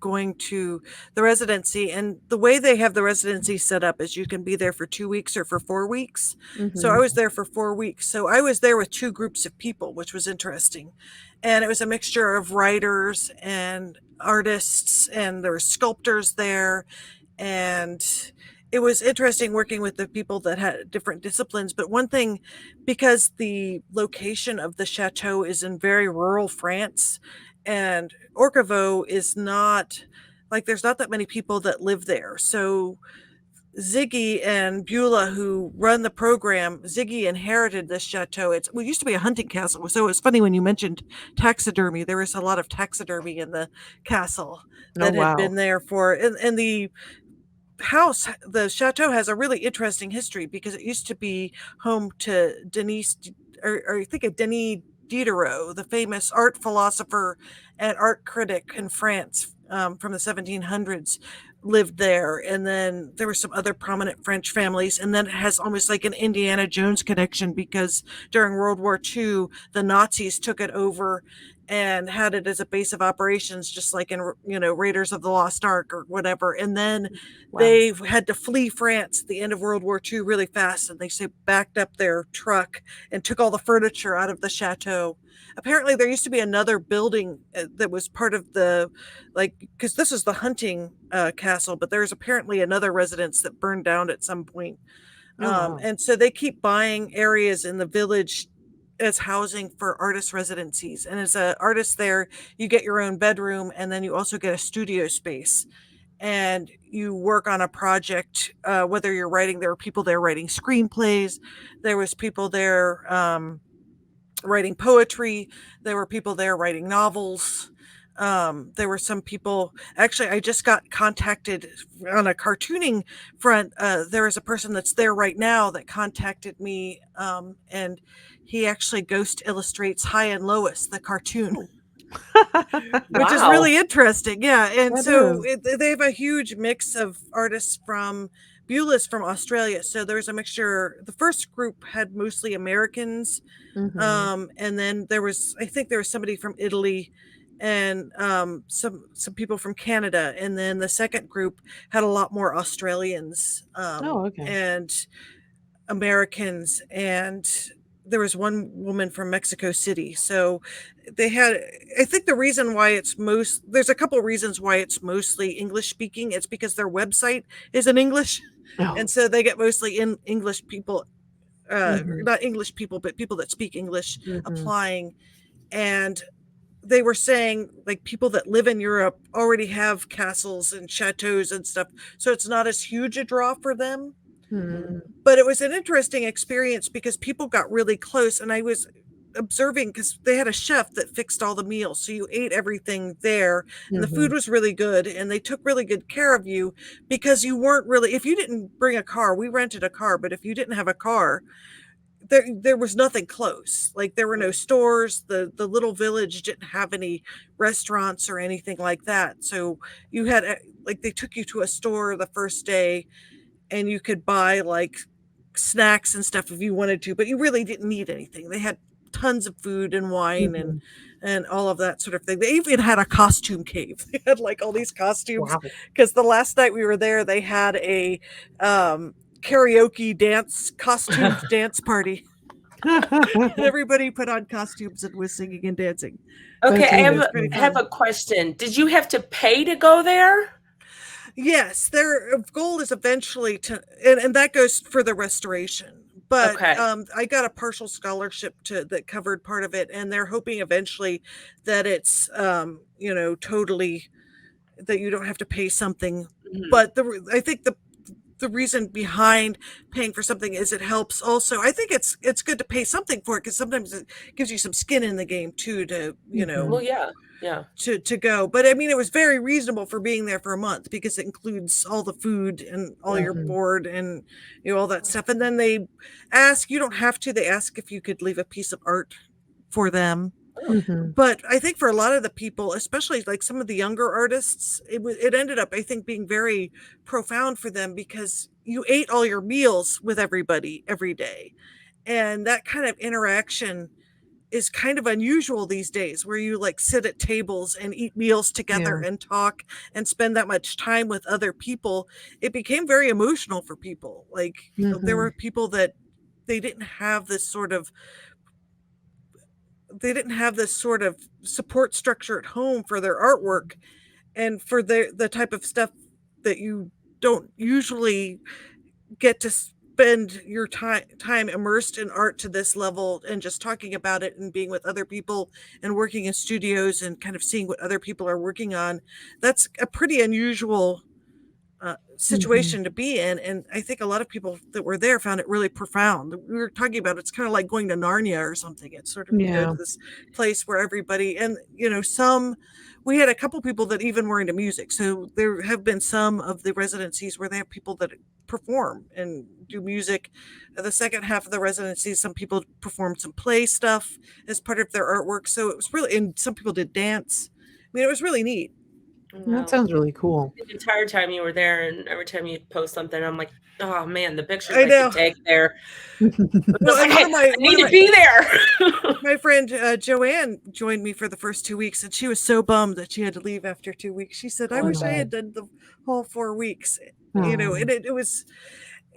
[SPEAKER 2] going to the residency, and the way they have the residency set up is you can be there for 2 weeks or for 4 weeks. So I
[SPEAKER 1] Mhm.
[SPEAKER 2] was there for 4 weeks. So I was there with two groups of people, which was interesting, and it was a mixture of writers and artists, and there were sculptors there, and it was interesting working with the people that had different disciplines. But one thing, because the location of the chateau is in very rural France, and Orcavo is not like, there's not that many people that live there. So Ziggy and Beulah, who run the program, Ziggy inherited this chateau. It used to be a hunting castle. So it's funny when you mentioned taxidermy. There was a lot of taxidermy in the castle
[SPEAKER 1] Oh,
[SPEAKER 2] that had
[SPEAKER 1] wow.
[SPEAKER 2] been there and the chateau has a really interesting history because it used to be home to or I think of Denis Diderot, the famous art philosopher and art critic in France, from the 1700s, lived there. And then there were some other prominent French families. And then it has almost like an Indiana Jones connection because during World War II, the Nazis took it over and had it as a base of operations, just like in Raiders of the Lost Ark or whatever. And then
[SPEAKER 1] Wow.
[SPEAKER 2] they had to flee France at the end of World War II really fast, and they say backed up their truck and took all the furniture out of the chateau. Apparently, there used to be another building that was part of because this is the hunting castle, but there's apparently another residence that burned down at some point.
[SPEAKER 1] Oh, wow.
[SPEAKER 2] And so they keep buying areas in the village as housing for artist residencies. And as an artist there, you get your own bedroom, and then you also get a studio space, and you work on a project. Whether you're writing, there were people there writing screenplays, there was people there writing poetry, there were people there writing novels. There were some people, actually, I just got contacted on a cartooning front. There is a person that's there right now that contacted me, and he actually ghost illustrates High and Lois, the cartoon,
[SPEAKER 1] Oh.
[SPEAKER 2] which is
[SPEAKER 3] Wow.
[SPEAKER 2] really interesting. Yeah. And
[SPEAKER 1] That
[SPEAKER 2] so
[SPEAKER 1] is.
[SPEAKER 2] they have a huge mix of artists from Beulah's from Australia. So there's a mixture. The first group had mostly Americans.
[SPEAKER 1] Mhm.
[SPEAKER 2] And then I think there was somebody from Italy, and some people from Canada. And then the second group had a lot more Australians,
[SPEAKER 1] Oh, okay.
[SPEAKER 2] and Americans, and there was one woman from Mexico City. So they had, I think the reason why there's a couple of reasons why it's mostly English speaking. It's because their website is in English.
[SPEAKER 1] Oh.
[SPEAKER 2] And so they get mostly in English people,
[SPEAKER 1] Mhm.
[SPEAKER 2] not English people, but people that speak English
[SPEAKER 1] Mhm.
[SPEAKER 2] applying. And they were saying, like, people that live in Europe already have castles and chateaus and stuff. So it's not as huge a draw for them.
[SPEAKER 1] Mhm.
[SPEAKER 2] But it was an interesting experience because people got really close, and I was observing because they had a chef that fixed all the meals, so you ate everything there, and the food
[SPEAKER 1] Mhm.
[SPEAKER 2] was really good, and they took really good care of you because you weren't really, if you didn't bring a car, we rented a car, but if you didn't have a car, there was nothing close. Like there were no stores. The little village didn't have any restaurants or anything like that. So you had like they took you to a store the first day, and you could buy like snacks and stuff if you wanted to, but you really didn't need anything. They had tons of food and wine
[SPEAKER 1] Mhm.
[SPEAKER 2] and all of that sort of thing. They even had a costume cave. They had like all these costumes
[SPEAKER 1] Wow.
[SPEAKER 2] because the last night we were there, they had a karaoke dance costumed dance party, and everybody put on costumes and was singing and dancing.
[SPEAKER 3] Okay,
[SPEAKER 1] That's
[SPEAKER 3] I have
[SPEAKER 1] really
[SPEAKER 3] a,
[SPEAKER 2] Pretty
[SPEAKER 1] cool.
[SPEAKER 3] I have
[SPEAKER 2] fun.
[SPEAKER 3] a question. Did you have to pay to go there?
[SPEAKER 2] Yes, their goal is eventually to, and that goes for the restoration. But
[SPEAKER 3] Okay.
[SPEAKER 2] I got a partial scholarship to that covered part of it, and they're hoping eventually that it's totally that you don't have to pay something.
[SPEAKER 3] Mhm.
[SPEAKER 2] But I think the reason behind paying for something is it helps. Also, I think it's good to pay something for it because sometimes it gives you some skin in the game too to
[SPEAKER 1] Mhm.
[SPEAKER 3] Well, yeah, yeah.
[SPEAKER 2] to go. But I mean, it was very reasonable for being there for a month because it includes all the food and all
[SPEAKER 3] Yeah.
[SPEAKER 2] your
[SPEAKER 1] Mhm.
[SPEAKER 2] board and all that stuff. And then they ask, you don't have to, they ask if you could leave a piece of art for them.
[SPEAKER 3] Oh,
[SPEAKER 1] Mhm.
[SPEAKER 2] But I think for a lot of the people, especially like some of the younger artists, it ended up, I think, being very profound for them because you ate all your meals with everybody every day. And that kind of interaction is kind of unusual these days where you like sit at tables and eat meals together
[SPEAKER 1] Yeah.
[SPEAKER 2] and talk and spend that much time with other people. It became very emotional for people. Like there
[SPEAKER 1] Mhm.
[SPEAKER 2] were people that they didn't have this sort of they didn't have this sort of support structure at home for their artwork and for the type of stuff that you don't usually get to spend your time immersed in art to this level and just talking about it and being with other people and working in studios and kind of seeing what other people are working on. That's a pretty unusual
[SPEAKER 1] Mhm.
[SPEAKER 2] situation to be in, and I think a lot of people that were there found it really profound. We were talking about it's kind of like going to Narnia or something. It's sort of, you go
[SPEAKER 1] Yeah.
[SPEAKER 2] to this place where everybody, and some, we had a couple people that even were into music, so there have been some of the residencies where they have people that perform and do music. The second half of the residency, some people performed some play stuff as part of their artwork, so it was really, and some people did dance. I mean, it was really neat.
[SPEAKER 1] That
[SPEAKER 3] wow.
[SPEAKER 1] sounds really cool.
[SPEAKER 3] The entire time you were there, and every time you post something, I'm like, oh man, the pictures
[SPEAKER 2] I
[SPEAKER 3] I could
[SPEAKER 2] know.
[SPEAKER 3] take there. I'm
[SPEAKER 2] Well,
[SPEAKER 3] just
[SPEAKER 2] and
[SPEAKER 3] like, I
[SPEAKER 2] one
[SPEAKER 3] need
[SPEAKER 2] of
[SPEAKER 3] to be there.
[SPEAKER 2] my friend Joanne joined me for the first 2 weeks, and she was so bummed that she had to leave after 2 weeks. She said, "I
[SPEAKER 3] Oh
[SPEAKER 2] wish I
[SPEAKER 1] Oh.
[SPEAKER 2] had done the whole 4 weeks."
[SPEAKER 1] Oh.
[SPEAKER 2] And it was,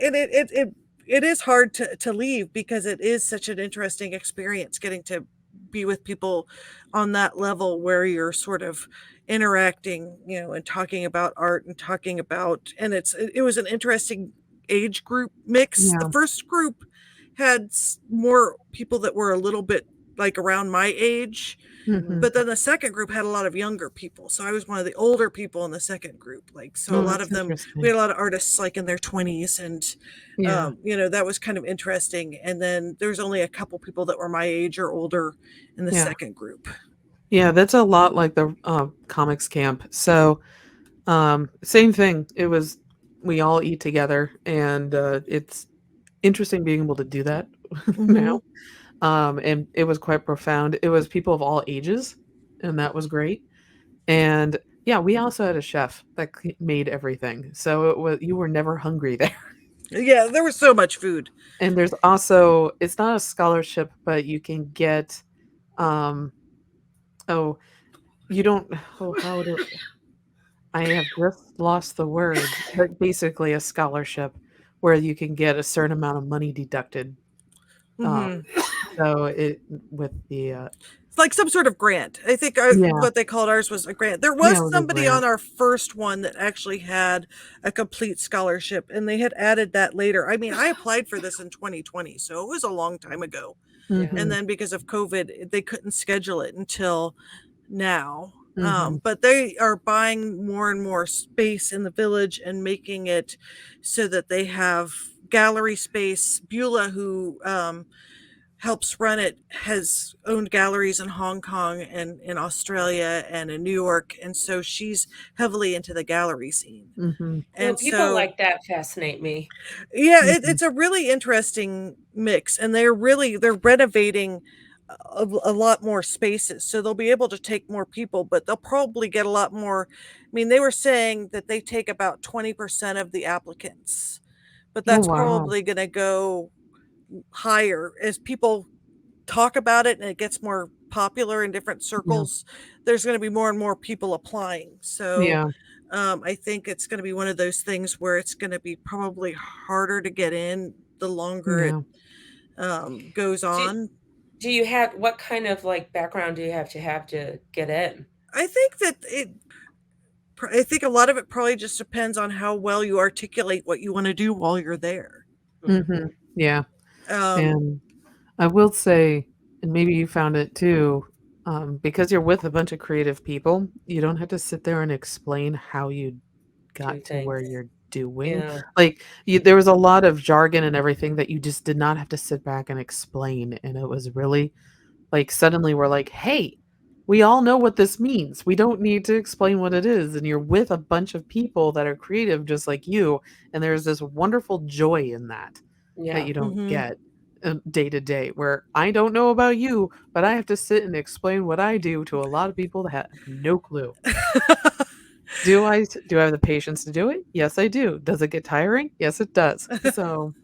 [SPEAKER 2] and it is hard to leave because it is such an interesting experience getting to be with people on that level where you're sort of interacting, and talking about art and talking about, and it was an interesting age group mix. The
[SPEAKER 1] Yeah.
[SPEAKER 2] first group had more people that were a little bit like around my age,
[SPEAKER 1] Mhm.
[SPEAKER 2] but then the second group had a lot of younger people. So I was one of the older people in the second group. Like, so a
[SPEAKER 1] Oh,
[SPEAKER 2] lot
[SPEAKER 1] that's
[SPEAKER 2] of them, we
[SPEAKER 1] interesting.
[SPEAKER 2] had a lot of artists like in their 20s, and,
[SPEAKER 1] Yeah.
[SPEAKER 2] that was kind of interesting. And then there's only a couple people that were my age or older in the
[SPEAKER 1] Yeah.
[SPEAKER 2] second group.
[SPEAKER 1] Yeah, that's a lot like the, comics camp. So, same thing. It was we all eat together, and, it's interesting being able to do that
[SPEAKER 2] Hmm.
[SPEAKER 1] now. And it was quite profound. It was people of all ages, and that was great. And, yeah, we also had a chef that made everything. So it was you were never hungry there.
[SPEAKER 2] Yeah, there was so much food.
[SPEAKER 1] And there's also it's not a scholarship, but you can get, um oh, you don't oh, how do I have just lost the word, but basically a scholarship where you can get a certain amount of money deducted. Um,
[SPEAKER 2] Hmm.
[SPEAKER 1] so it with the,
[SPEAKER 2] It's like some sort of grant. I think
[SPEAKER 1] yeah,
[SPEAKER 2] what they called ours was a grant. There
[SPEAKER 1] yeah,
[SPEAKER 2] was
[SPEAKER 1] with a
[SPEAKER 2] somebody on
[SPEAKER 1] grant.
[SPEAKER 2] our first one that actually had a complete scholarship, and they had added that later. I mean, I applied for this in 2020, so it was a long time ago.
[SPEAKER 3] Yeah.
[SPEAKER 2] And
[SPEAKER 1] Mhm,
[SPEAKER 2] then because of COVID, they couldn't schedule it until now.
[SPEAKER 1] mhm,
[SPEAKER 2] But they are buying more and more space in the village and making it so that they have gallery space. Beulah, who helps run it has owned galleries in Hong Kong and in Australia and in New York, and so she's heavily into the gallery scene.
[SPEAKER 1] Mhm.
[SPEAKER 3] Well,
[SPEAKER 2] And
[SPEAKER 3] people
[SPEAKER 2] so
[SPEAKER 3] like that fascinate me.
[SPEAKER 2] yeah,
[SPEAKER 1] Mhm.
[SPEAKER 2] it's a really interesting mix, and they're renovating a lot more spaces, so they'll be able to take more people, but they'll probably get a lot more. I mean, they were saying that they take about 20% of the applicants, but
[SPEAKER 1] Oh,
[SPEAKER 2] that's
[SPEAKER 1] wow.
[SPEAKER 2] probably going to go higher as people talk about it and it gets more popular in different
[SPEAKER 1] Yeah.
[SPEAKER 2] circles. There's going to be more and more people applying, so
[SPEAKER 1] Yeah.
[SPEAKER 2] I think it's going to be one of those things where it's going to be probably harder to get in the longer it
[SPEAKER 1] Yeah.
[SPEAKER 2] goes
[SPEAKER 3] Do
[SPEAKER 2] on.
[SPEAKER 3] do you have what kind of like background do you have to get in?
[SPEAKER 2] I think that I think a lot of it probably just depends on how well you articulate what you want to do while you're there.
[SPEAKER 3] Mhm.
[SPEAKER 1] Mhm. Yeah.
[SPEAKER 2] Um,
[SPEAKER 1] And I will say, and maybe you found it too, because you're with a bunch of creative people, you don't have to sit there and explain how you
[SPEAKER 3] Do
[SPEAKER 1] got to where
[SPEAKER 3] things.
[SPEAKER 1] you're doing.
[SPEAKER 3] Yeah.
[SPEAKER 1] Like, there was a lot of jargon and everything that you just did not have to sit back and explain, and it was really like, suddenly we're like, "Hey, we all know what this means. We don't need to explain what it is." And you're with a bunch of people that are creative just like you, and there's this wonderful joy in that that
[SPEAKER 3] Yeah.
[SPEAKER 1] you don't
[SPEAKER 2] mhm.
[SPEAKER 1] get, day to day, where I don't know about you, but I have to sit and explain what I do to a lot of people that have no clue. Do I have the patience to do it? Yes, I do. Does it get tiring? Yes, it does. So,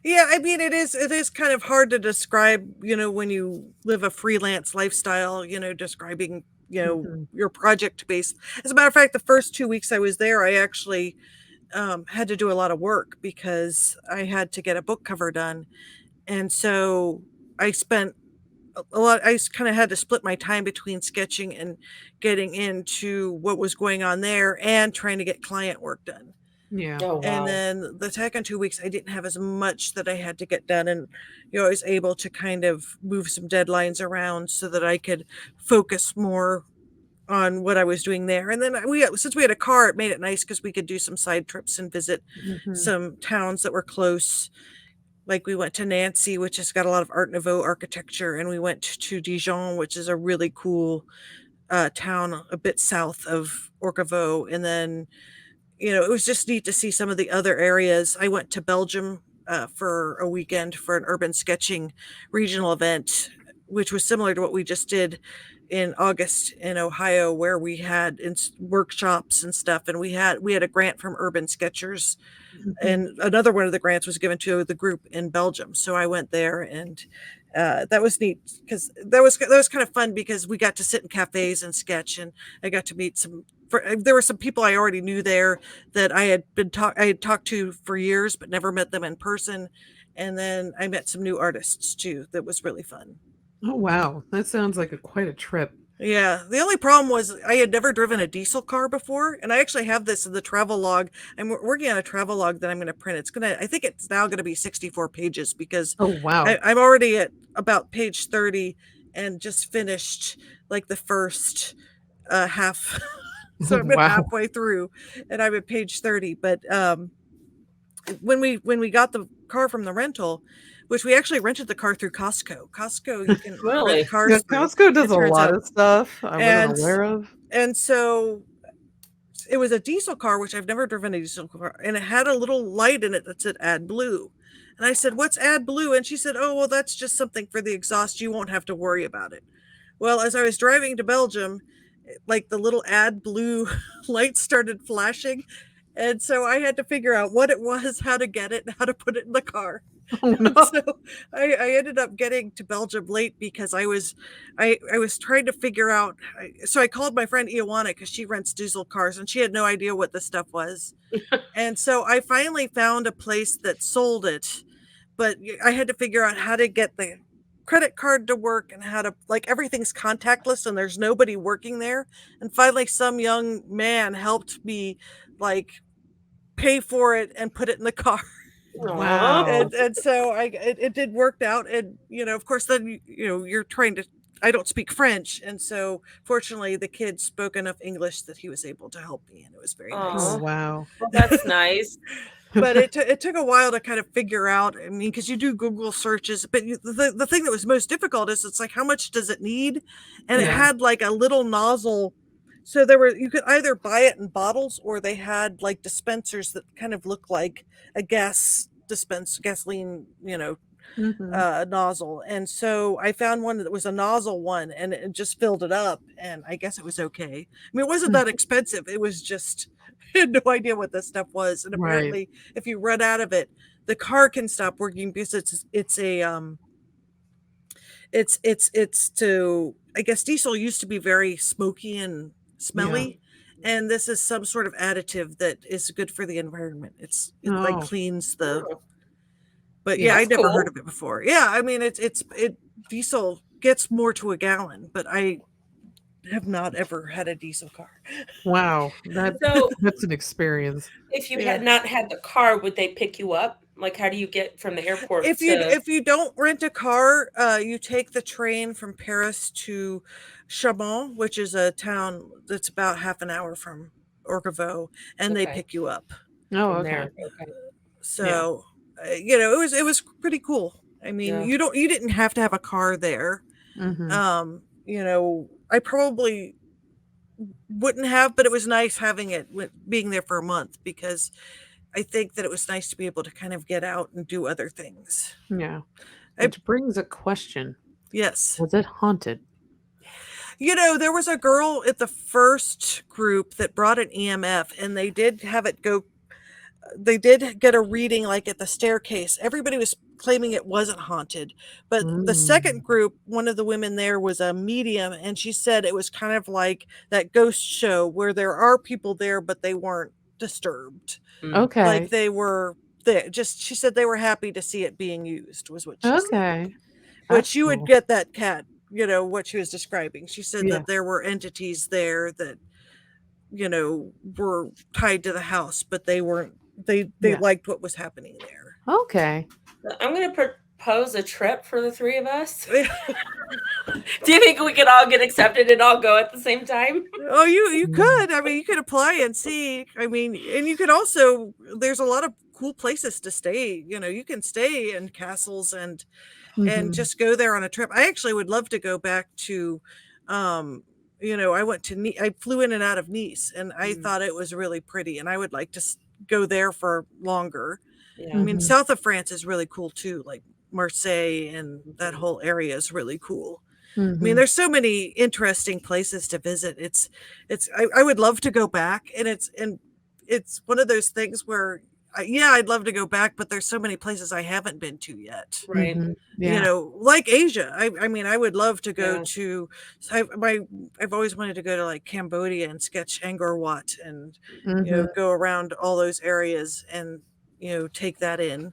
[SPEAKER 2] Yeah, I mean it is kind of hard to describe, when you live a freelance lifestyle, describing,
[SPEAKER 1] mhm,
[SPEAKER 2] your project based. As a matter of fact, the first 2 weeks I was there, I actually had to do a lot of work because I had to get a book cover done. And so I spent a lot, I kind of had to split my time between sketching and getting into what was going on there and trying to get client work done.
[SPEAKER 1] yeah.
[SPEAKER 3] Oh,
[SPEAKER 2] And
[SPEAKER 3] wow.
[SPEAKER 2] then the second 2 weeks, I didn't have as much that I had to get done. And, I was able to kind of move some deadlines around so that I could focus more on what I was doing there. And then since we had a car, it made it nice because we could do some side trips and visit
[SPEAKER 1] Mhm,
[SPEAKER 2] some towns that were close. Like we went to Nancy, which has got a lot of Art Nouveau architecture, and we went to Dijon, which is a really cool town a bit south of Orcavo. And then, it was just neat to see some of the other areas. I went to Belgium for a weekend for an urban sketching regional event, which was similar to what we just did in August in Ohio, where we had workshops and stuff, and we had a grant from Urban Sketchers,
[SPEAKER 1] mhm.
[SPEAKER 2] and another one of the grants was given to the group in Belgium. So I went there, and that was neat because that was kind of fun because we got to sit in cafes and sketch, and I got to meet some. There were some people I already knew there that I had talked to for years, but never met them in person. And then I met some new artists too. That was really fun.
[SPEAKER 1] Oh, wow. That sounds like quite a trip.
[SPEAKER 2] Yeah, the only problem was I had never driven a diesel car before, and I actually have this in the travel log. Working on a travel log that I'm going to print. I think it's now going to be 64 pages because
[SPEAKER 1] Oh, wow.
[SPEAKER 2] I'm already at about page 30 and just finished like the first half. So I'm
[SPEAKER 1] Wow.
[SPEAKER 2] halfway through, and I'm at page 30. But when we got the car from the rental, which we actually rented the car through Costco. Costco, you can rent
[SPEAKER 3] Really?
[SPEAKER 1] Yeah,
[SPEAKER 2] cars through,
[SPEAKER 1] Costco does
[SPEAKER 2] it
[SPEAKER 1] a
[SPEAKER 2] turns
[SPEAKER 1] lot
[SPEAKER 2] out.
[SPEAKER 1] of stuff I wasn't
[SPEAKER 2] And
[SPEAKER 1] aware of.
[SPEAKER 2] and so it was a diesel car, which I've never driven a diesel car, and it had a little light in it that said "Add Blue." And I said, "What's Add Blue?" And she said, "Oh, well, that's just something for the exhaust. You won't have to worry about it." Well, as I was driving to Belgium, like the little Add Blue light started flashing, and so I had to figure out what it was, how to get it, and how to put it in the car.
[SPEAKER 1] Oh,
[SPEAKER 2] And
[SPEAKER 1] no.
[SPEAKER 2] so I ended up getting to Belgium late because I was trying to figure out. So I called my friend Ioana because she rents diesel cars and she had no idea what this stuff was. And so I finally found a place that sold it, but I had to figure out how to get the credit card to work and how to, like, everything's contactless and there's nobody working there. And finally some young man helped me, like, pay for it and put it in the car.
[SPEAKER 3] Aw.
[SPEAKER 1] Wow.
[SPEAKER 2] And so it did worked out. And of course then you're trying to I don't speak French, and so fortunately the kid spoke enough English that he was able to help me, and it was very
[SPEAKER 1] Oh,
[SPEAKER 2] nice.
[SPEAKER 3] Oh,
[SPEAKER 1] wow.
[SPEAKER 3] well, that's nice.
[SPEAKER 2] But it took a while to kind of figure out. I mean, because you do Google searches, but the thing that was most difficult is it's like how much does it need, and it
[SPEAKER 1] Yeah.
[SPEAKER 2] had like a little nozzle. So there were you could either buy it in bottles or they had like dispensers that kind of look like a gasoline,
[SPEAKER 1] Mhm.
[SPEAKER 2] nozzle. And so I found one that was a nozzle one and it just filled it up. And I guess it was okay. I mean, it wasn't
[SPEAKER 1] Mm,
[SPEAKER 2] that expensive. It was just, I had no idea what this stuff was. And
[SPEAKER 1] right.
[SPEAKER 2] apparently, if you run out of it, the car can stop working because it's to, I guess diesel used to be very smoky and
[SPEAKER 1] Yeah.
[SPEAKER 2] smelly. And this is some sort of additive that is good for the environment. It like
[SPEAKER 1] Oh,
[SPEAKER 2] cleans the,
[SPEAKER 3] Oh,
[SPEAKER 2] but yeah,
[SPEAKER 1] yeah.
[SPEAKER 3] that's
[SPEAKER 2] I'd never heard
[SPEAKER 3] cool.
[SPEAKER 2] of it before. Yeah, I mean it diesel gets more to a gallon, but I have not ever had a diesel car.
[SPEAKER 1] Wow. That
[SPEAKER 3] So,
[SPEAKER 1] that's an experience.
[SPEAKER 3] if you
[SPEAKER 2] Yeah.
[SPEAKER 3] had not had the car, would they pick you up? Like, how do you get from the airport to?
[SPEAKER 2] If you don't rent a car, you take the train from Paris to Chabon, which is a town that's about half an hour from Orcavo, and they
[SPEAKER 3] Okay,
[SPEAKER 2] pick you up.
[SPEAKER 1] Oh,
[SPEAKER 3] from
[SPEAKER 1] okay.
[SPEAKER 3] there. Okay,
[SPEAKER 1] Yeah.
[SPEAKER 2] So, it was pretty cool. I mean,
[SPEAKER 3] yeah.
[SPEAKER 2] you didn't have to have a car there.
[SPEAKER 1] Mhm.
[SPEAKER 2] I probably wouldn't have, but it was nice having being there for a month because I think that it was nice to be able to kind of get out and do other things.
[SPEAKER 1] Yeah.
[SPEAKER 2] I
[SPEAKER 1] Which brings a question.
[SPEAKER 2] Yes.
[SPEAKER 1] Was it haunted?
[SPEAKER 2] There was a girl at the first group that brought an EMF and they did get a reading like at the staircase. Everybody was claiming it wasn't haunted. But the second
[SPEAKER 1] Mm.
[SPEAKER 2] group, one of the women there was a medium and she said it was kind of like that ghost show where there are people there but they weren't disturbed.
[SPEAKER 3] Mm.
[SPEAKER 2] Like
[SPEAKER 1] Okay.
[SPEAKER 2] they were there. Just she said they were happy to see it being used was what she said.
[SPEAKER 1] Okay.
[SPEAKER 2] Which
[SPEAKER 1] That's
[SPEAKER 2] you would
[SPEAKER 1] cool.
[SPEAKER 2] get that cat, what she was describing. She said
[SPEAKER 1] Yeah.
[SPEAKER 2] that there were entities there that were tied to the house, but they weren't. They
[SPEAKER 1] Yeah.
[SPEAKER 2] liked what was happening there.
[SPEAKER 1] Okay.
[SPEAKER 3] I'm going to propose a trip for the three of us. Do you think we could all get accepted and all go at the same time?
[SPEAKER 2] Oh, you
[SPEAKER 1] Mm.
[SPEAKER 2] could. I mean, you could apply and see. I mean, and you could also. There's a lot of cool places to stay. You can stay in castles and
[SPEAKER 1] Mhm.
[SPEAKER 2] just go there on a trip. I actually would love to go back to. I went to I flew in and out of Nice, and I
[SPEAKER 3] Mm,
[SPEAKER 2] thought it was really pretty, and I would like to go there for longer. I
[SPEAKER 3] yeah.
[SPEAKER 2] mean,
[SPEAKER 1] Mhm.
[SPEAKER 2] south of France is really cool too, like Marseille and that
[SPEAKER 3] Mhm.
[SPEAKER 2] whole area is really cool. I mean,
[SPEAKER 1] Mhm.
[SPEAKER 2] there's so many interesting places to visit. I would love to go back, and it's one of those things where, yeah, I'd love to go back, but there's so many places I haven't been to yet.
[SPEAKER 3] Right.
[SPEAKER 1] Mhm. Yeah.
[SPEAKER 2] Like Asia. I mean, I would love to go
[SPEAKER 3] Yeah.
[SPEAKER 2] to. I've always wanted to go to like Cambodia and sketch Angkor Wat and
[SPEAKER 1] Mhm.
[SPEAKER 2] go around all those areas and take that in.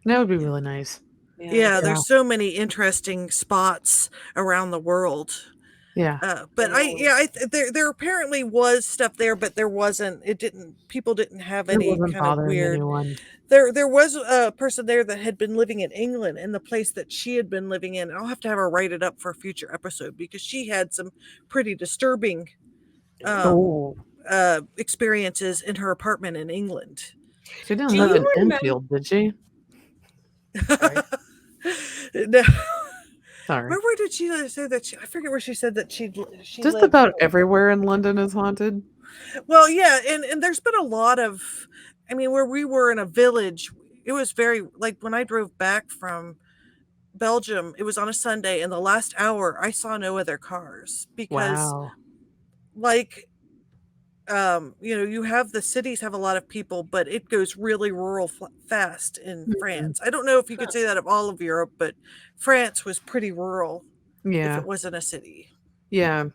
[SPEAKER 1] That would be really nice.
[SPEAKER 3] Yeah.
[SPEAKER 2] Yeah,
[SPEAKER 1] Yeah.
[SPEAKER 2] there's so many interesting spots around the world.
[SPEAKER 1] Yeah.
[SPEAKER 2] But
[SPEAKER 3] I know.
[SPEAKER 2] there apparently was stuff there, but there wasn't. It didn't. People didn't have
[SPEAKER 1] It
[SPEAKER 2] any
[SPEAKER 1] wasn't
[SPEAKER 2] kind of
[SPEAKER 1] bothering
[SPEAKER 2] weird.
[SPEAKER 1] anyone.
[SPEAKER 2] There was a person there that had been living in England, and the place that she had been living in. I'll have to have her write it up for a future episode because she had some pretty disturbing um,
[SPEAKER 1] Oh,
[SPEAKER 2] experiences in her apartment in England.
[SPEAKER 1] she didn't
[SPEAKER 3] Do
[SPEAKER 1] live
[SPEAKER 3] you
[SPEAKER 1] in
[SPEAKER 3] remember?
[SPEAKER 1] Enfield, did she? Sorry.
[SPEAKER 2] No.
[SPEAKER 1] Sorry.
[SPEAKER 2] Where did she say that? I forget where she said that she
[SPEAKER 1] Just
[SPEAKER 2] lived.
[SPEAKER 1] about everywhere in London is haunted.
[SPEAKER 2] Well, yeah, and there's been a lot of. I mean, where we were in a village, it was very like when I drove back from Belgium. It was on a Sunday, and the last hour I saw no other cars because,
[SPEAKER 1] Wow.
[SPEAKER 2] like, you have the cities have a lot of people, but it goes really rural fast in
[SPEAKER 1] Mhm.
[SPEAKER 2] France. I don't know if you
[SPEAKER 3] Huh.
[SPEAKER 2] could say that of all of Europe, but France was pretty rural if
[SPEAKER 1] Yeah.
[SPEAKER 2] it wasn't a city.
[SPEAKER 1] Yeah.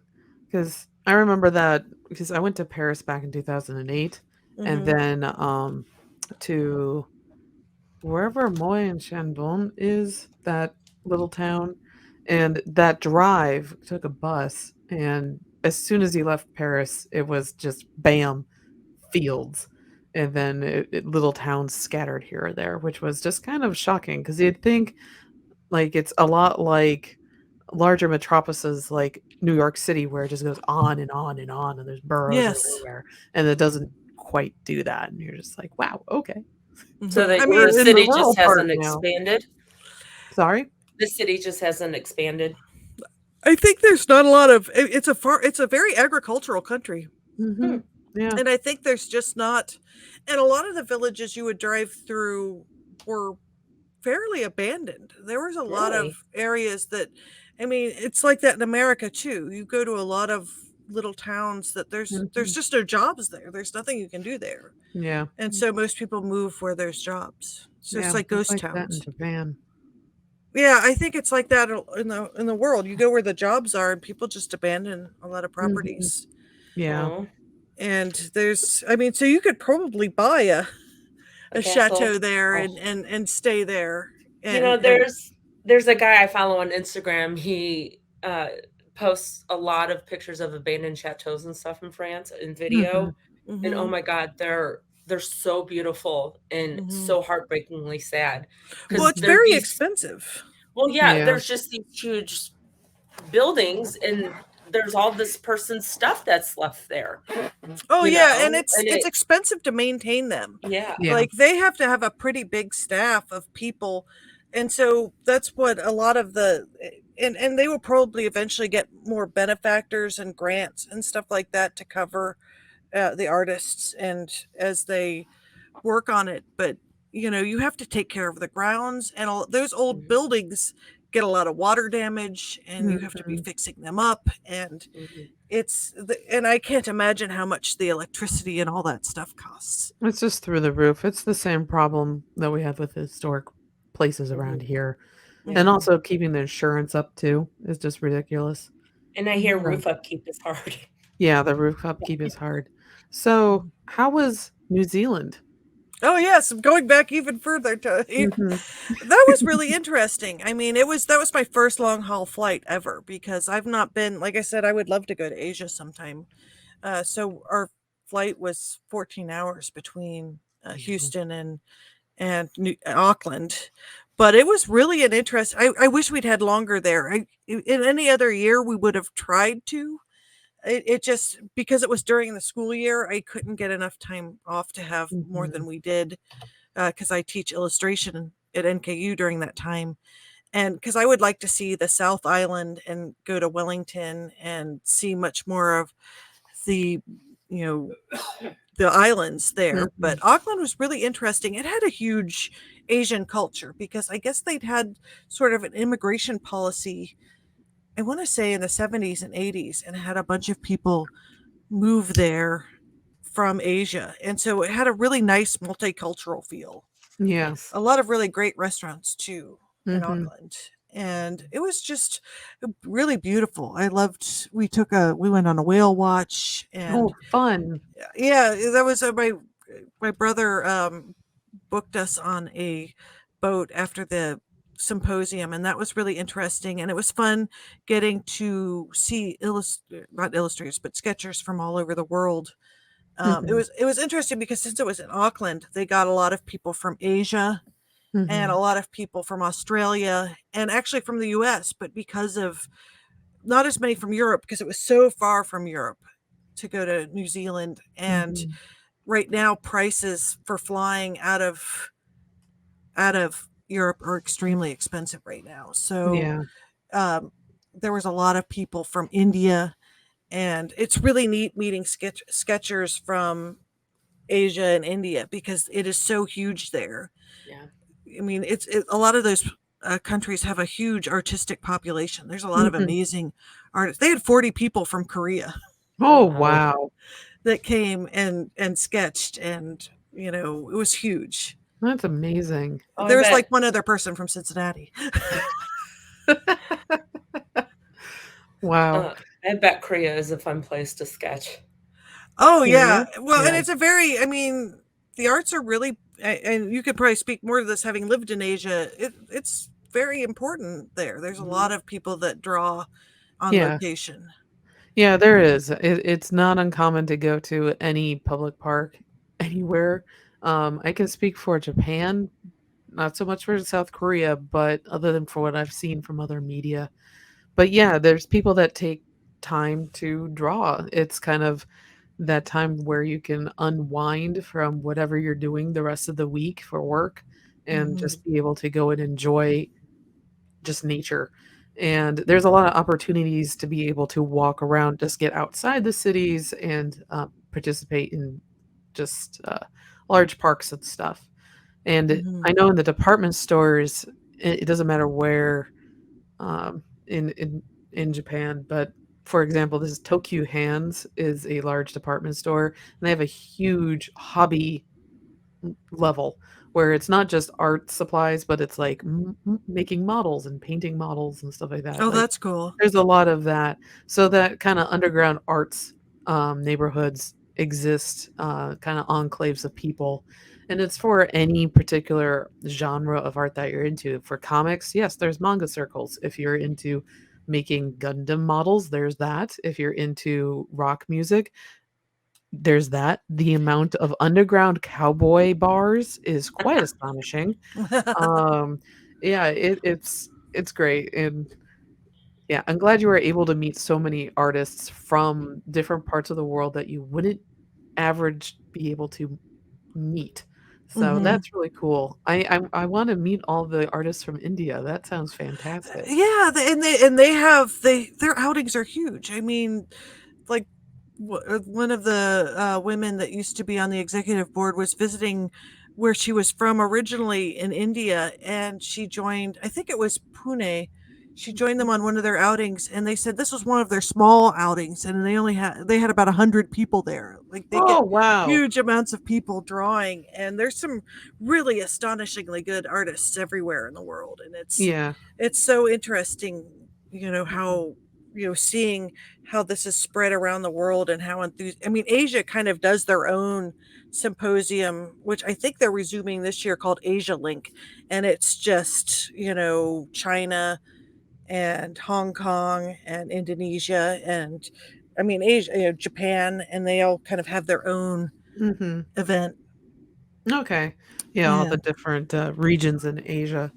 [SPEAKER 1] Because I remember that because I went to Paris back in 2008 and
[SPEAKER 2] Hmm.
[SPEAKER 1] then to wherever Moy and Chandon is, that little town, and that drive took a bus, and as soon as you left Paris, it was just bam, fields, and then little towns scattered here or there, which was just kind of shocking because you'd think like it's a lot larger metropolises like New York City, where it just goes on and on and on, and there's boroughs
[SPEAKER 2] Yes.
[SPEAKER 1] everywhere, and it doesn't quite do that, and you're just like, wow, okay,
[SPEAKER 3] So
[SPEAKER 2] I
[SPEAKER 3] the
[SPEAKER 1] we're
[SPEAKER 2] mean,
[SPEAKER 1] in the
[SPEAKER 3] city just
[SPEAKER 1] rural part
[SPEAKER 3] hasn't
[SPEAKER 1] now.
[SPEAKER 3] expanded.
[SPEAKER 1] Sorry.
[SPEAKER 3] The city just hasn't expanded.
[SPEAKER 2] I think there's not a lot of it's a very agricultural country.
[SPEAKER 1] Hmm.
[SPEAKER 3] Hmm.
[SPEAKER 1] Yeah.
[SPEAKER 2] And I think there's just not, and a lot of the villages you would drive through were fairly abandoned. There was a lot
[SPEAKER 3] Really?
[SPEAKER 2] of areas that, I mean, it's like that in America too. You go to a lot of little towns that there's
[SPEAKER 1] Hmm.
[SPEAKER 2] just no jobs there. There's nothing you can do there.
[SPEAKER 1] Yeah.
[SPEAKER 2] And so most people move where there's jobs. So it's
[SPEAKER 1] Yeah.
[SPEAKER 2] like
[SPEAKER 1] It's
[SPEAKER 2] ghost
[SPEAKER 1] like that in
[SPEAKER 2] towns.
[SPEAKER 1] Japan.
[SPEAKER 2] Yeah, I think it's like that in the world. You go where the jobs are and people just abandon a lot of
[SPEAKER 1] Hmm.
[SPEAKER 2] properties.
[SPEAKER 1] Yeah.
[SPEAKER 3] Oh,
[SPEAKER 2] And there's, I mean, so you could probably buy
[SPEAKER 3] a
[SPEAKER 2] a
[SPEAKER 3] castle.
[SPEAKER 2] chateau there
[SPEAKER 3] Oh,
[SPEAKER 2] and stay there.
[SPEAKER 3] you know,
[SPEAKER 2] And
[SPEAKER 3] there's a guy I follow on Instagram. He posts a lot of pictures of abandoned chateaus and stuff in France in
[SPEAKER 1] Hmm.
[SPEAKER 3] video. And oh
[SPEAKER 2] mhm,
[SPEAKER 3] my God, they're so beautiful and
[SPEAKER 2] mhm.
[SPEAKER 3] so heartbreakingly sad
[SPEAKER 2] Well,
[SPEAKER 3] because
[SPEAKER 2] it's
[SPEAKER 3] there's
[SPEAKER 2] very
[SPEAKER 3] these.
[SPEAKER 2] expensive.
[SPEAKER 3] Well, yeah,
[SPEAKER 1] Yeah.
[SPEAKER 3] there's just these huge buildings and there's all this person's stuff that's left there,
[SPEAKER 2] Oh
[SPEAKER 3] you
[SPEAKER 2] yeah, and
[SPEAKER 3] know? And
[SPEAKER 2] it's expensive to maintain them.
[SPEAKER 3] yeah.
[SPEAKER 1] Yeah.
[SPEAKER 2] Like they have to have a pretty big staff of people. And so that's what a lot of the and they will probably eventually get more benefactors and grants and stuff like that to cover the artists and as they work on it. But you know, you have to take care of the grounds, and all those old
[SPEAKER 3] Mhm,
[SPEAKER 2] buildings get a lot of water damage, and you have to be
[SPEAKER 1] Hmm.
[SPEAKER 2] fixing them up. And
[SPEAKER 3] mhm.
[SPEAKER 2] and I can't imagine how much the electricity and all that stuff costs.
[SPEAKER 1] It's just through the roof. It's the same problem that we have with historic places around
[SPEAKER 3] Mhm.
[SPEAKER 1] here.
[SPEAKER 3] Yeah.
[SPEAKER 1] And
[SPEAKER 2] Hmm.
[SPEAKER 1] also keeping the insurance up too is just ridiculous.
[SPEAKER 3] And I hear
[SPEAKER 2] Hmm.
[SPEAKER 1] So,
[SPEAKER 3] roof upkeep is hard.
[SPEAKER 1] yeah, the roof upkeep is hard. So, how was New Zealand?
[SPEAKER 2] Oh yes, going back even further to
[SPEAKER 1] Mhm.
[SPEAKER 2] that was really interesting. I mean, it was that was my first long haul flight ever because I've not been, like I said, I would love to go to Asia sometime. So our flight was 14 hours between
[SPEAKER 1] Yeah.
[SPEAKER 2] Houston and Auckland, but it was really an interest. I wish we'd had longer there. In any other year, we would have tried to. It just because it was during the school year, I couldn't get enough time off to have more
[SPEAKER 1] Mhm.
[SPEAKER 2] than we did because I teach illustration at NKU during that time. And because I would like to see the South Island and go to Wellington and see much more of the, you know, the islands there. But
[SPEAKER 1] Mhm.
[SPEAKER 2] Auckland was really interesting. It had a huge Asian culture because I guess they'd had sort of an immigration policy, I want to say in the 70s and 80s, and had a bunch of people move there from Asia. And so it had a really nice multicultural feel.
[SPEAKER 1] Yeah.
[SPEAKER 3] Nice.
[SPEAKER 2] A lot of really great restaurants too in
[SPEAKER 1] Mhm.
[SPEAKER 2] Auckland. And it was just really beautiful. I loved we went on a whale watch
[SPEAKER 1] Oh,
[SPEAKER 2] and
[SPEAKER 1] fun.
[SPEAKER 2] yeah, that was my brother booked us on a boat after the symposium, and that was really interesting. And it was fun getting to see not illustrators but sketchers from all over the world.
[SPEAKER 1] Mhm.
[SPEAKER 2] It was interesting because since it was in Auckland, they got a lot of people from Asia and a
[SPEAKER 1] Mhm.
[SPEAKER 2] lot of people from Australia and actually from the US, but because of not as many from Europe because it was so far from Europe to go to New Zealand. And
[SPEAKER 1] Mhm.
[SPEAKER 2] right now prices for flying out of Europe are extremely expensive right now. So
[SPEAKER 1] Yeah.
[SPEAKER 2] um, there was a lot of people from India, and it's really neat meeting sketchers from Asia and India because it is so huge there.
[SPEAKER 3] Yeah.
[SPEAKER 2] I mean, a lot of those countries have a huge artistic population. There's a lot of
[SPEAKER 1] Mhm.
[SPEAKER 2] amazing artists. They had 40 people from Korea
[SPEAKER 3] Oh
[SPEAKER 1] Oh,
[SPEAKER 3] wow.
[SPEAKER 1] wow.
[SPEAKER 2] that came and sketched, and you know, it was huge.
[SPEAKER 1] That's amazing.
[SPEAKER 3] Oh, I
[SPEAKER 2] There was like
[SPEAKER 3] bet.
[SPEAKER 2] one other person from Cincinnati.
[SPEAKER 1] Wow.
[SPEAKER 3] Uh, I bet Korea is a fun place to sketch.
[SPEAKER 2] Oh yeah.
[SPEAKER 1] Korea?
[SPEAKER 2] Well, and
[SPEAKER 1] Yeah.
[SPEAKER 2] it's a very, I mean, the arts are really, and you could probably speak more to this having lived in Asia. It's very important there. There's a
[SPEAKER 3] Mhm.
[SPEAKER 2] lot of people that draw on
[SPEAKER 1] Yeah.
[SPEAKER 2] location.
[SPEAKER 1] Yeah, there is. It's not uncommon to go to any public park anywhere. I can speak for Japan, not so much for South Korea, but other than for what I've seen from other media. But yeah, there's people that take time to draw. It's kind of that time where you can unwind from whatever you're doing the rest of the week for work and
[SPEAKER 2] Mhm.
[SPEAKER 1] just be able to go and enjoy just nature. And there's a lot of opportunities to be able to walk around, just get outside the cities and participate in just large parks and stuff. And
[SPEAKER 2] Mhm.
[SPEAKER 1] I know in the department stores, it doesn't matter where in Japan, but for example, this is Tokyo Hands is a large department store, and they have a huge hobby level where it's not just art supplies, but it's like making models and painting models and stuff like that.
[SPEAKER 2] Oh,
[SPEAKER 1] Like
[SPEAKER 2] that's cool.
[SPEAKER 1] there's a lot of that. So that kind of underground arts neighborhoods exist, kind of enclaves of people. And it's for any particular genre of art that you're into. For comics, yes, there's manga circles. If you're into making Gundam models, there's that. If you're into rock music, there's that. The amount of underground cowboy bars is quite astonishing. Um, yeah, it's great, and yeah, I'm glad you were able to meet so many artists from different parts of the world that you wouldn't average be able to meet. So
[SPEAKER 2] Mhm.
[SPEAKER 1] that's really cool. I want to meet all the artists from India. That sounds fantastic.
[SPEAKER 2] Yeah, and they have their outings are huge. I mean, like one of the women that used to be on the executive board was visiting where she was from originally in India, and she joined, I think it was Pune. She joined them on one of their outings, and they said this was one of their small outings, and they had about 100 people there. Like they get
[SPEAKER 1] Oh, wow.
[SPEAKER 2] huge amounts of people drawing, and there's some really astonishingly good artists everywhere in the world, and
[SPEAKER 1] Yeah.
[SPEAKER 2] it's so interesting,
[SPEAKER 1] Mhm.
[SPEAKER 2] how seeing how this is spread around the world and how I mean, Asia kind of does their own symposium, which I think they're resuming this year, called Asia Link, and it's just China and Hong Kong and Indonesia and, I mean, Asia, Japan, and they all kind of have their own
[SPEAKER 1] Mhm.
[SPEAKER 2] event.
[SPEAKER 1] Okay. Yeah, all
[SPEAKER 2] Yeah.
[SPEAKER 1] the different regions in Asia.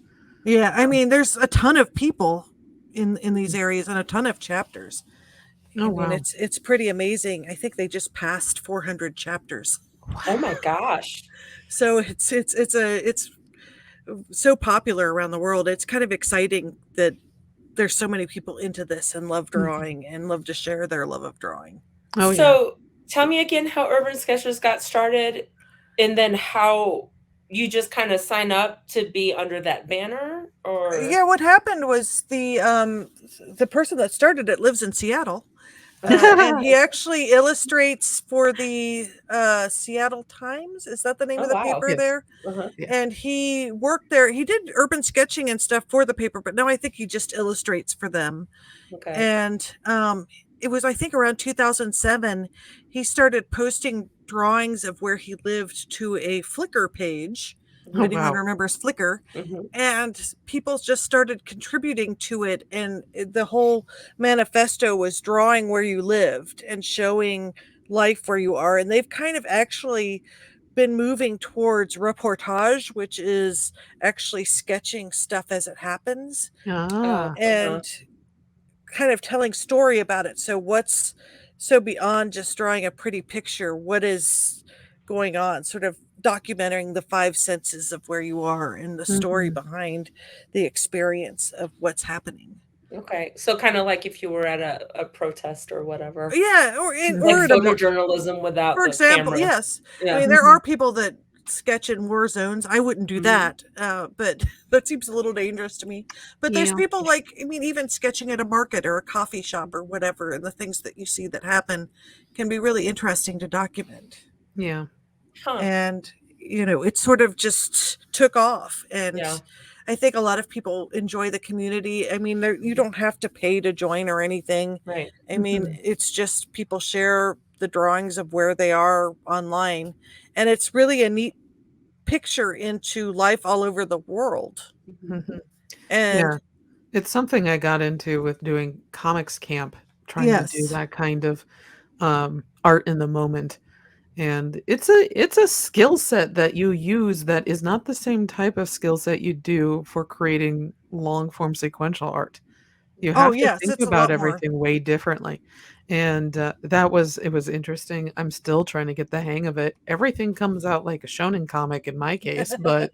[SPEAKER 2] Yeah, I
[SPEAKER 1] Um,
[SPEAKER 2] mean, there's a ton of people in these
[SPEAKER 1] mhm.
[SPEAKER 2] areas and a ton of chapters.
[SPEAKER 1] Oh,
[SPEAKER 2] I mean,
[SPEAKER 1] wow.
[SPEAKER 2] it's pretty amazing. I think they just passed 400 chapters.
[SPEAKER 3] Oh my
[SPEAKER 1] Wow.
[SPEAKER 3] gosh.
[SPEAKER 2] So it's so popular around the world. It's kind of exciting that there's so many people into this and love
[SPEAKER 1] Mhm.
[SPEAKER 2] drawing and love to share their love of drawing.
[SPEAKER 1] Oh, yeah.
[SPEAKER 3] So tell me again how Urban Sketchers got started and then how you just kind of sign up to be under that banner or
[SPEAKER 2] Yeah, what happened was the person that started it lives in Seattle. And he actually illustrates for the Seattle Times. Is that the name
[SPEAKER 3] oh
[SPEAKER 2] of the
[SPEAKER 3] wow.
[SPEAKER 2] paper
[SPEAKER 1] Yes.
[SPEAKER 2] there?
[SPEAKER 3] Uh-huh.
[SPEAKER 1] Yeah.
[SPEAKER 2] And he worked there. He did urban sketching and stuff for the paper, but now I think he just illustrates for them.
[SPEAKER 3] Okay.
[SPEAKER 2] And it was, I think, around 2007, he started posting drawings of where he lived to a Flickr page, if
[SPEAKER 1] Oh,
[SPEAKER 3] Mhm.
[SPEAKER 2] anyone
[SPEAKER 1] wow.
[SPEAKER 2] remembers Flickr.
[SPEAKER 3] Mhm.
[SPEAKER 2] And people just started contributing to it, and the whole manifesto was drawing where you lived and showing life where you are. And they've kind of actually been moving towards reportage, which is actually sketching stuff as it happens
[SPEAKER 1] Ah.
[SPEAKER 3] Uh-huh.
[SPEAKER 2] and kind of telling story about it. So what's so beyond just drawing a pretty picture, what is going on, sort of documenting the five senses of where you are and the story
[SPEAKER 1] Mhm.
[SPEAKER 2] behind the experience of what's happening.
[SPEAKER 3] Okay. So kind of like if you were at a protest or whatever.
[SPEAKER 2] Yeah,
[SPEAKER 3] Like
[SPEAKER 2] or
[SPEAKER 1] Mhm.
[SPEAKER 2] at a
[SPEAKER 3] photojournalism without
[SPEAKER 2] for
[SPEAKER 3] the
[SPEAKER 2] example,
[SPEAKER 3] camera.
[SPEAKER 2] yes. I
[SPEAKER 3] Yeah.
[SPEAKER 2] mean, there
[SPEAKER 1] Mhm.
[SPEAKER 2] are people that sketch in war zones. I wouldn't do
[SPEAKER 3] Mhm.
[SPEAKER 2] that, but that seems a little dangerous to me. But there's
[SPEAKER 1] Yeah.
[SPEAKER 2] people like, I mean, even sketching at a market or a coffee shop or whatever, and the things that you see that happen can be really interesting to document.
[SPEAKER 1] Yeah.
[SPEAKER 3] Huh.
[SPEAKER 2] And, it sort of just took off. And
[SPEAKER 3] Yeah.
[SPEAKER 2] I think a lot of people enjoy the community. I mean, you don't have to pay to join or anything.
[SPEAKER 3] Right.
[SPEAKER 2] I mean,
[SPEAKER 1] Mhm.
[SPEAKER 2] it's just people share the drawings of where they are online. And it's really a neat picture into life all over the world.
[SPEAKER 3] Mhm.
[SPEAKER 1] Mhm.
[SPEAKER 2] And
[SPEAKER 1] Yeah. It's something I got into with doing comics camp, trying to do
[SPEAKER 2] yes,
[SPEAKER 1] that kind of art in the moment. And it's a skill set that you use that is not the same type of skill set you do for creating long form sequential art. You
[SPEAKER 2] Oh,
[SPEAKER 1] have to
[SPEAKER 2] yes,
[SPEAKER 1] think
[SPEAKER 2] it's a
[SPEAKER 1] about
[SPEAKER 2] lot more.
[SPEAKER 1] everything way differently, and, it was interesting. I'm still trying to get the hang of it. Everything comes out like a shonen comic in my case, but,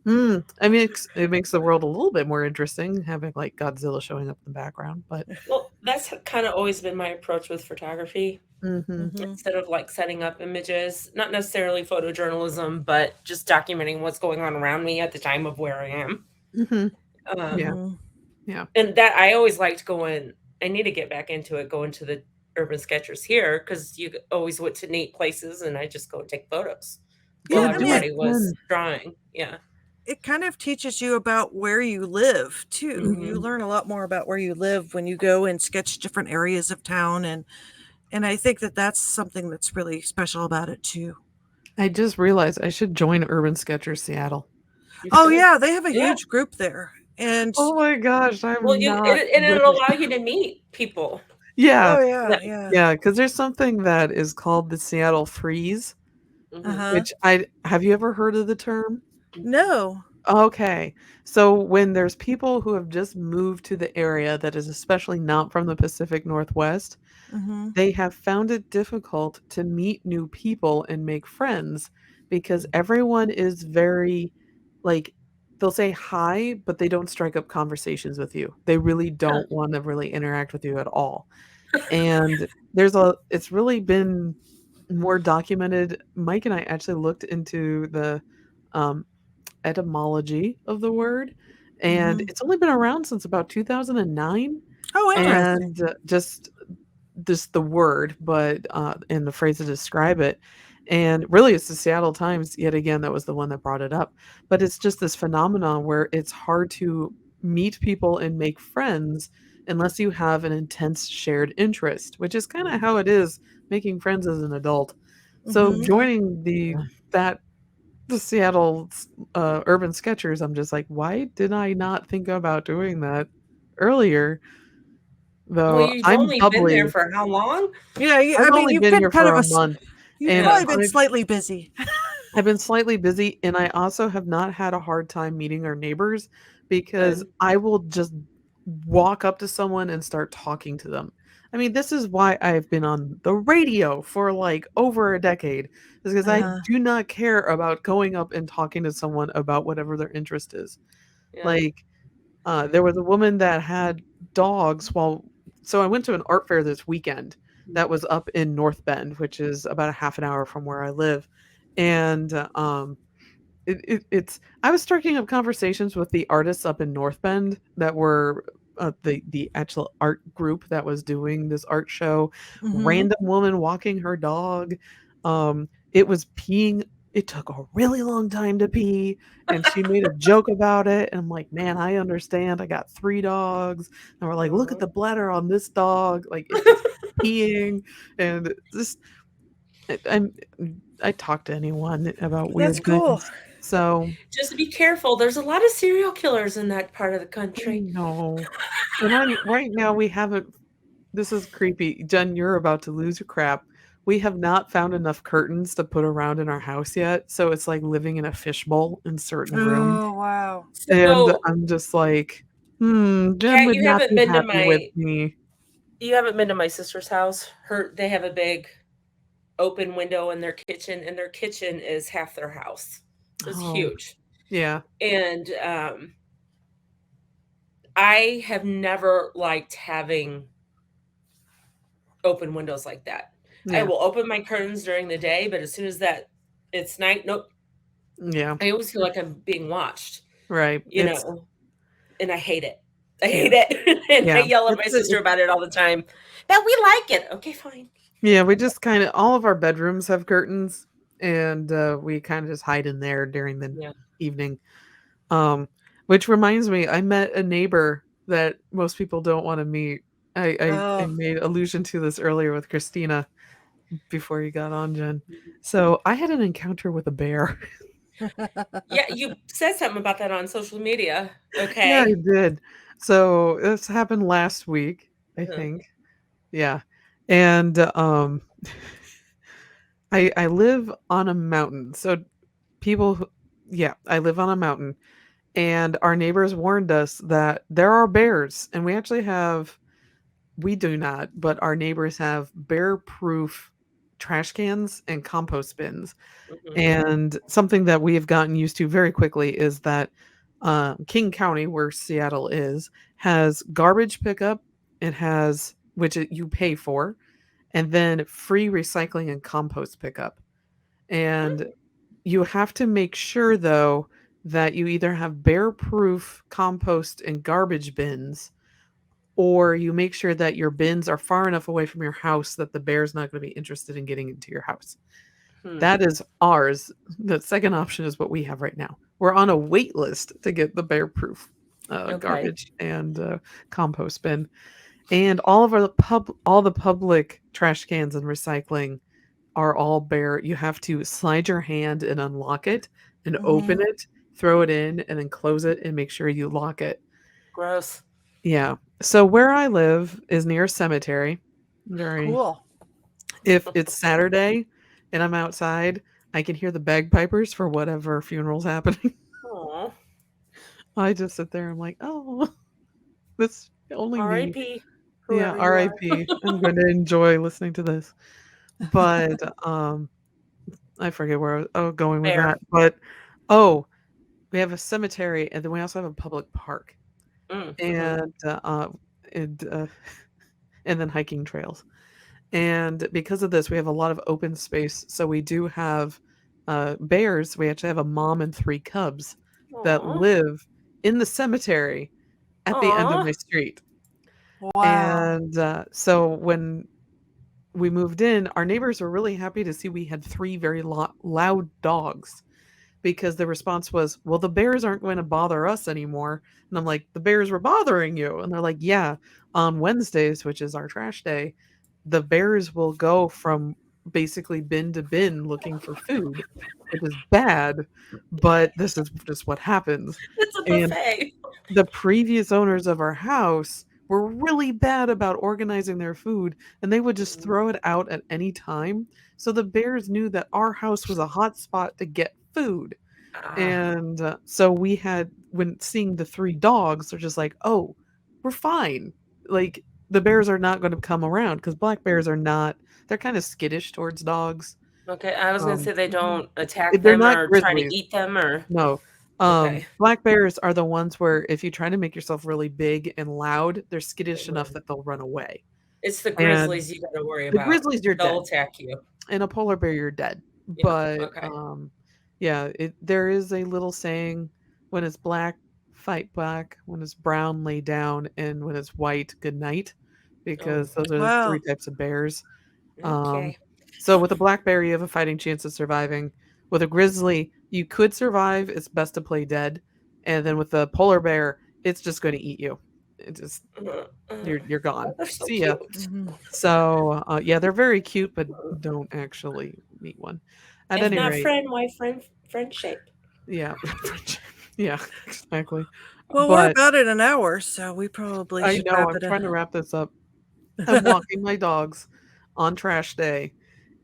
[SPEAKER 1] I mean, it makes the world a little bit more interesting having, like, Godzilla showing up in the background, but
[SPEAKER 3] Well, that's kind of always been my approach with photography.
[SPEAKER 1] mhm,
[SPEAKER 2] Mhm.
[SPEAKER 3] Instead of like setting up images, not necessarily photojournalism, but just documenting what's going on around me at the time of where I am.
[SPEAKER 1] mhm, yeah,
[SPEAKER 3] Um,
[SPEAKER 2] Mhm.
[SPEAKER 1] yeah.
[SPEAKER 3] and that I always liked going. I need to get back into it. Going to the urban sketchers here because you always went to neat places, and I just go take photos while
[SPEAKER 2] Yeah,
[SPEAKER 1] Go
[SPEAKER 2] I
[SPEAKER 1] do
[SPEAKER 2] mean,
[SPEAKER 1] it
[SPEAKER 3] everybody was
[SPEAKER 1] then.
[SPEAKER 3] drawing. Yeah.
[SPEAKER 2] it kind of teaches you about where you live too. You
[SPEAKER 3] Hmm.
[SPEAKER 1] Mhm.
[SPEAKER 2] learn a lot more about where you live when you go and sketch different areas of town, and I think that that's something that's really special about it too.
[SPEAKER 1] I just realized I should join Urban Sketchers Seattle.
[SPEAKER 3] You
[SPEAKER 2] Oh
[SPEAKER 3] should.
[SPEAKER 2] yeah, they have a
[SPEAKER 3] Yeah.
[SPEAKER 2] huge group there. And
[SPEAKER 1] Oh my gosh,
[SPEAKER 3] Well,
[SPEAKER 1] I'm
[SPEAKER 3] you
[SPEAKER 1] not
[SPEAKER 3] and
[SPEAKER 1] with
[SPEAKER 3] it'll
[SPEAKER 1] it.
[SPEAKER 3] allow you to meet people.
[SPEAKER 1] Yeah,
[SPEAKER 2] oh
[SPEAKER 3] Yeah.
[SPEAKER 2] yeah, yeah.
[SPEAKER 1] yeah, because there's something that is called the Seattle Freeze,
[SPEAKER 3] Hmm.
[SPEAKER 2] Uh-huh.
[SPEAKER 1] which I have you ever heard of the term?
[SPEAKER 2] No.
[SPEAKER 1] Okay. So when there's people who have just moved to the area that is especially not from the Pacific Northwest,
[SPEAKER 2] Mhm.
[SPEAKER 1] they have found it difficult to meet new people and make friends because everyone is very like they'll say hi, but they don't strike up conversations with you. They really
[SPEAKER 3] Huh.
[SPEAKER 1] don't want to really interact with you at all. And there's a it's really been more documented. Mike and I actually looked into the um etymology of the word, and
[SPEAKER 2] Mhm.
[SPEAKER 1] it's only been around since about 2009,
[SPEAKER 2] Oh, interesting.
[SPEAKER 1] and, just the word, but, and the phrase to describe it, and really it's the Seattle Times yet again that was the one that brought it up, but it's just this phenomenon where it's hard to meet people and make friends unless you have an intense shared interest, which is kinda how it is making friends as an adult. So
[SPEAKER 2] Mhm.
[SPEAKER 1] joining that the Seattle Urban Sketchers, I'm just like, "Why did I not think about doing that earlier?"
[SPEAKER 3] Well,
[SPEAKER 1] Though
[SPEAKER 3] you've
[SPEAKER 1] I'm
[SPEAKER 3] only been there
[SPEAKER 1] bubbly.
[SPEAKER 3] for how long?
[SPEAKER 2] Yeah,
[SPEAKER 1] I've
[SPEAKER 2] I mean,
[SPEAKER 1] only
[SPEAKER 2] you've
[SPEAKER 1] been
[SPEAKER 2] been
[SPEAKER 1] here
[SPEAKER 2] kind
[SPEAKER 1] for
[SPEAKER 2] of
[SPEAKER 1] a month,
[SPEAKER 2] you've
[SPEAKER 1] and
[SPEAKER 3] Yeah.
[SPEAKER 2] probably been slightly busy.
[SPEAKER 1] I've been slightly busy, and I also have not had a hard time meeting our neighbors because
[SPEAKER 3] Good.
[SPEAKER 1] I will just walk up to someone and start talking to them. I mean, this is why I've been on the radio for, like, over a decade, is because I
[SPEAKER 2] Uh-huh.
[SPEAKER 1] do not care about going up and talking to someone about whatever their interest is.
[SPEAKER 3] Yeah.
[SPEAKER 1] Like, there was a woman that had dogs while so I went to an art fair this weekend that was up in North Bend, which is about a half an hour from where I live, and, it's I was striking up conversations with the artists up in North Bend that were, the actual art group that was doing this art show.
[SPEAKER 2] Mhm.
[SPEAKER 1] Random woman walking her dog, it was peeing it took a really long time to pee, and she made a joke about it, and I'm like, "Man, I understand, I got 3 dogs," and we're like, "Look at
[SPEAKER 3] Uh-huh.
[SPEAKER 1] the bladder on this dog, like, it just peeing," and this I'm I talk to anyone about
[SPEAKER 2] That's
[SPEAKER 1] weird
[SPEAKER 2] cool.
[SPEAKER 1] things. So,
[SPEAKER 3] Just be careful. There's a lot of serial killers in that part of the
[SPEAKER 1] I
[SPEAKER 3] country.
[SPEAKER 1] know. And I'm right now we haven't this is creepy. Jen, you're about to lose your crap. We have not found enough curtains to put around in our house yet, so it's like living in a fishbowl in certain rooms,
[SPEAKER 2] Oh, wow.
[SPEAKER 1] and
[SPEAKER 3] So,
[SPEAKER 1] I'm just like, Jen
[SPEAKER 3] Kat,
[SPEAKER 1] would not be happy with me."
[SPEAKER 3] you haven't been to my sister's house. They have a big open window in their kitchen, and their kitchen is half their house. It's
[SPEAKER 1] Oh,
[SPEAKER 3] huge.
[SPEAKER 1] yeah,
[SPEAKER 3] And I have never liked having open windows like that. I
[SPEAKER 1] yeah,
[SPEAKER 3] will open my curtains during the day, but as soon as that it's night, nope.
[SPEAKER 1] yeah,
[SPEAKER 3] I always feel like I'm being watched,
[SPEAKER 1] right.
[SPEAKER 3] you know, and I hate it. I
[SPEAKER 1] Yeah,
[SPEAKER 3] hate it. And I
[SPEAKER 1] yeah.
[SPEAKER 3] yell at my sister
[SPEAKER 1] It's
[SPEAKER 3] about it all the time. But we like it. Okay, fine.
[SPEAKER 1] Yeah, we just kinda all of our bedrooms have curtains, and, we kinda just hide in there during the
[SPEAKER 3] Yeah.
[SPEAKER 1] evening. Um, which reminds me, I met a neighbor that most people don't wanna meet. I
[SPEAKER 2] Oh.
[SPEAKER 1] made allusion to this earlier with Christina before you got on, Jen. So, I had an encounter with a bear.
[SPEAKER 3] Yeah, you said something about that on social media.
[SPEAKER 1] Yeah, I
[SPEAKER 3] Okay.
[SPEAKER 1] did. So, this happened last week, I
[SPEAKER 3] Uh-huh.
[SPEAKER 1] think. Yeah, and, I live on a mountain, so people who yeah, I live on a mountain, And our neighbors warned us that there are bears, and we do not, but our neighbors have bear-proof trash cans and compost bins.
[SPEAKER 3] Mhm.
[SPEAKER 1] And something that we have gotten used to very quickly is that King County, where Seattle is, has garbage pickup. It has, you pay for, and then free recycling and compost pickup. And
[SPEAKER 3] Mm.
[SPEAKER 1] you have to make sure, though, that you either have bear-proof compost and garbage bins, or you make sure that your bins are far enough away from your house that the bear's not going to be interested in getting into your house.
[SPEAKER 3] Hmm.
[SPEAKER 1] That is ours. The second option is what we have right now. We're on a wait list to get the bear-proof
[SPEAKER 3] Okay.
[SPEAKER 1] garbage and compost bin, and all the public trash cans and recycling are all bear. You have to slide your hand and unlock it and open
[SPEAKER 2] Mhm.
[SPEAKER 1] it, throw it in, and then close it and make sure you lock it.
[SPEAKER 3] Gross.
[SPEAKER 1] Yeah. So where I live is near a cemetery. Very.
[SPEAKER 2] Cool.
[SPEAKER 1] If it's Saturday and I'm outside, I can hear the bagpipers for whatever funeral's happening.
[SPEAKER 3] Aw.
[SPEAKER 1] I just sit there. I'm like, oh, this only me.
[SPEAKER 3] R.I.P.
[SPEAKER 1] Yeah,
[SPEAKER 3] Whoever you are.
[SPEAKER 1] R.I.P. I'm going to enjoy listening to this. But I forget where I was going with
[SPEAKER 3] Fair.
[SPEAKER 1] that. But oh, we have a cemetery, and then we also have a public park,
[SPEAKER 3] Mm-hmm.
[SPEAKER 1] and and uh, and then hiking trails. And because of this, we have a lot of open space. So we do have bears. We actually have a mom and three cubs that
[SPEAKER 3] Aw.
[SPEAKER 1] live in the cemetery at the end of
[SPEAKER 3] Aw.
[SPEAKER 1] my street.
[SPEAKER 2] Wow.
[SPEAKER 1] And so when we moved in, our neighbors were really happy to see we had three very loud dogs, because the response was, "Well, the bears aren't going to bother us anymore." And I'm like, "The bears were bothering you?" And they're like, "Yeah, on Wednesdays, which is our trash day, the bears will go from basically bin to bin looking for food, which is bad, but this is just what happens."
[SPEAKER 3] It's a
[SPEAKER 1] And
[SPEAKER 3] buffet.
[SPEAKER 1] the previous owners of our house were really bad about organizing their food, and they would just
[SPEAKER 3] Mm.
[SPEAKER 1] throw it out at any time. So the bears knew that our house was a hot spot to get food.
[SPEAKER 3] Ah.
[SPEAKER 1] And so we had, when seeing the three dogs, they're just like, "Oh, we're fine." Like, the bears are not going to come around because black bears are not, they're kind of skittish towards dogs.
[SPEAKER 3] Okay. I was gonna
[SPEAKER 1] Um,
[SPEAKER 3] say they
[SPEAKER 2] Mhm.
[SPEAKER 3] don't attack
[SPEAKER 1] they're
[SPEAKER 3] them
[SPEAKER 1] not
[SPEAKER 3] or try to
[SPEAKER 1] grizzlies.
[SPEAKER 3] eat them or.
[SPEAKER 1] No.
[SPEAKER 3] Okay.
[SPEAKER 1] Black bears are the ones where if you try to make yourself really big and loud, they're skittish enough
[SPEAKER 3] Mhm.
[SPEAKER 1] that they'll run away.
[SPEAKER 3] It's the
[SPEAKER 1] And
[SPEAKER 3] grizzlies you gotta worry
[SPEAKER 1] the
[SPEAKER 3] about.
[SPEAKER 1] grizzlies, you're
[SPEAKER 3] They'll
[SPEAKER 1] dead.
[SPEAKER 3] attack you.
[SPEAKER 1] And a polar bear, you're dead.
[SPEAKER 3] Yeah.
[SPEAKER 1] But
[SPEAKER 3] Okay.
[SPEAKER 1] yeah, there is a little saying: when it's black, fight black; when it's brown, lay down; and when it's white, good night.
[SPEAKER 3] Oh.
[SPEAKER 1] Because those are the three
[SPEAKER 2] Wow.
[SPEAKER 1] types of bears. Um,
[SPEAKER 3] Okay.
[SPEAKER 1] so with a black bear, you have a fighting chance of surviving. With a grizzly, you could survive. It's best to play dead. And then with a polar bear, it's just going to eat you. It just you're
[SPEAKER 3] Oh,
[SPEAKER 1] gone.
[SPEAKER 3] they're so
[SPEAKER 1] See ya.
[SPEAKER 3] cute.
[SPEAKER 2] Mhm.
[SPEAKER 1] So yeah, they're very cute, but don't actually meet one. At
[SPEAKER 3] If
[SPEAKER 1] any
[SPEAKER 3] not
[SPEAKER 1] rate,
[SPEAKER 3] friend, why friendship?
[SPEAKER 1] yeah, yeah, exactly.
[SPEAKER 2] Well, we're
[SPEAKER 1] But
[SPEAKER 2] about at an hour, so we probably
[SPEAKER 1] I
[SPEAKER 2] should
[SPEAKER 1] know
[SPEAKER 2] wrap
[SPEAKER 1] I'm
[SPEAKER 2] it
[SPEAKER 1] trying to
[SPEAKER 2] up.
[SPEAKER 1] wrap this up. I'm walking my dogs on trash day,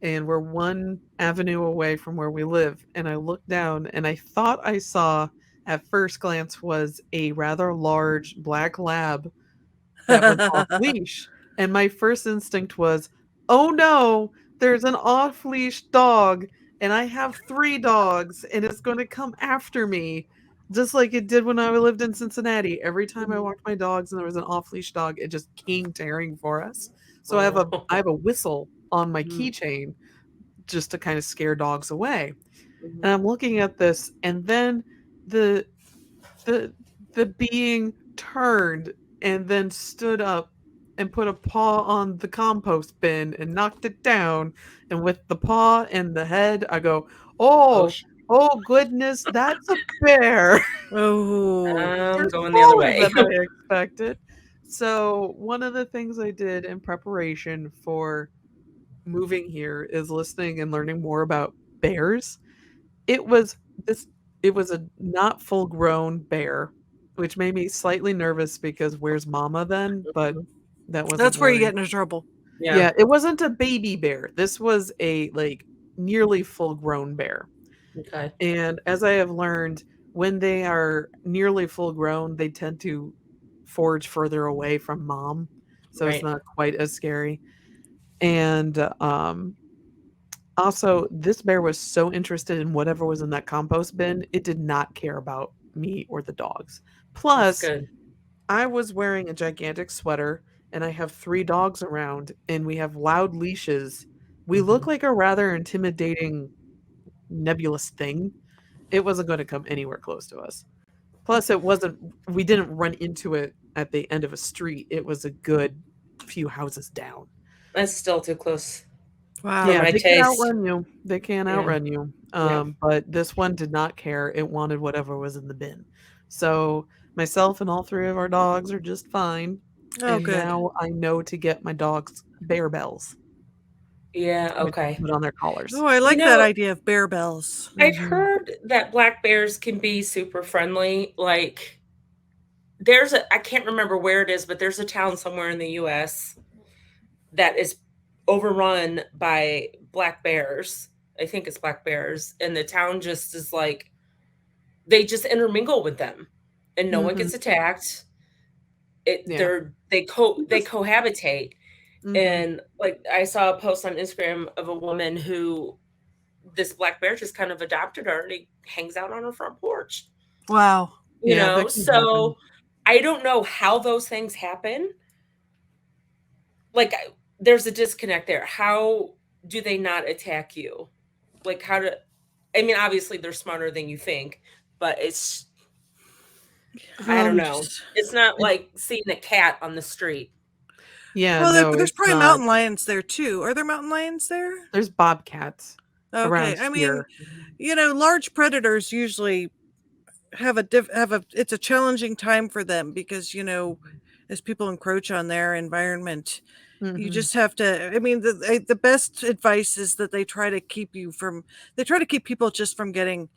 [SPEAKER 1] and we're one avenue away from where we live. And I looked down, and I thought I saw, at first glance, was a rather large black lab that was off leash. And my first instinct was, "Oh no, there's an off leash dog, and I have three dogs, and it's going to come after me." Just like it did when I lived in Cincinnati. Every time I
[SPEAKER 3] Mhm.
[SPEAKER 1] walked my dogs and there was an off leash dog, it just came tearing for us. So I
[SPEAKER 3] Oh.
[SPEAKER 1] have a whistle on my
[SPEAKER 3] Mhm.
[SPEAKER 1] keychain just to kind of scare dogs away.
[SPEAKER 3] Mhm.
[SPEAKER 1] And I'm looking at this, and then the the the being turned and then stood up and put a paw on the compost bin and knocked it down, and with the paw and the head, I go,
[SPEAKER 3] Oh,
[SPEAKER 1] "Oh, oh goodness, that's a bear."
[SPEAKER 2] Oh.
[SPEAKER 1] They're
[SPEAKER 3] I'm going the other
[SPEAKER 1] smaller
[SPEAKER 3] way.
[SPEAKER 1] than I expected. So, one of the things I did in preparation for moving here is listening and learning more about bears. It was this it was a not full grown bear, which made me slightly nervous because where's mama then? But
[SPEAKER 3] Mhm.
[SPEAKER 1] that wasn't
[SPEAKER 2] That's where you
[SPEAKER 1] worrying.
[SPEAKER 2] get into trouble.
[SPEAKER 3] Yeah.
[SPEAKER 1] Yeah, it wasn't a baby bear. This was a, like, nearly full grown bear.
[SPEAKER 3] Okay.
[SPEAKER 1] And as I have learned, when they are nearly full grown, they tend to forage further away from mom, so it's
[SPEAKER 3] Right.
[SPEAKER 1] not quite as scary. And also, this bear was so interested in whatever was in that compost bin, it did not care about me or the dogs.
[SPEAKER 3] That's
[SPEAKER 1] Plus,
[SPEAKER 3] good.
[SPEAKER 1] I was wearing a gigantic sweater and I have 3 dogs around and we have loud leashes. We look like a rather intimidating nebulous thing. It wasn't going to come anywhere close to us. Plus, it wasn't, we didn't run into it at the end of a street. It was a good few houses down.
[SPEAKER 3] That's still too close for
[SPEAKER 2] Wow.
[SPEAKER 1] Yeah,
[SPEAKER 3] my
[SPEAKER 1] they can
[SPEAKER 3] taste.
[SPEAKER 1] outrun you. They can
[SPEAKER 3] Yeah.
[SPEAKER 1] outrun you.
[SPEAKER 3] Yeah.
[SPEAKER 1] But this one did not care. It wanted whatever was in the bin. So myself and all 3 of our dogs are just fine.
[SPEAKER 2] Oh,
[SPEAKER 1] And
[SPEAKER 2] good.
[SPEAKER 1] now I know to get my dogs bear bells,
[SPEAKER 3] Yeah.
[SPEAKER 1] which
[SPEAKER 3] Okay.
[SPEAKER 1] put on their collars.
[SPEAKER 2] Oh, I
[SPEAKER 3] You
[SPEAKER 2] like that
[SPEAKER 3] know,
[SPEAKER 2] idea of bear bells.
[SPEAKER 3] I've
[SPEAKER 1] Mhm.
[SPEAKER 3] heard that black bears can be super friendly. Like, I can't remember where it is, but there's a town somewhere in the US that is overrun by black bears. I think it's black bears. And the town just is like, they just intermingle with them and no one
[SPEAKER 1] Mhm.
[SPEAKER 3] gets attacked.
[SPEAKER 1] Yeah.
[SPEAKER 3] They
[SPEAKER 1] Because
[SPEAKER 3] cohabitate.
[SPEAKER 1] mhm.
[SPEAKER 3] And like I saw a post on Instagram of a woman who this black bear just kind of adopted her and he hangs out on her front porch.
[SPEAKER 2] Wow.
[SPEAKER 1] Yeah, that can happen.
[SPEAKER 3] So I don't know how those things happen. Like there's a disconnect there. How do they not attack you? Like how do I mean obviously they're smarter than you think, but I don't
[SPEAKER 2] You
[SPEAKER 3] know.
[SPEAKER 2] just
[SPEAKER 3] It's not
[SPEAKER 1] It
[SPEAKER 3] like seeing a cat on the street.
[SPEAKER 1] yeah,
[SPEAKER 2] well,
[SPEAKER 1] no,
[SPEAKER 2] there's
[SPEAKER 1] it's
[SPEAKER 2] probably
[SPEAKER 1] not.
[SPEAKER 2] mountain lions there too. Are there mountain lions there?
[SPEAKER 1] There's bobcats
[SPEAKER 2] Okay.
[SPEAKER 1] around
[SPEAKER 2] I mean,
[SPEAKER 1] here.
[SPEAKER 2] large predators usually have a it's a challenging time for them because, as people encroach on their environment, you
[SPEAKER 1] Mhm.
[SPEAKER 2] just have to. I mean, the best advice is that they try to keep people just from getting,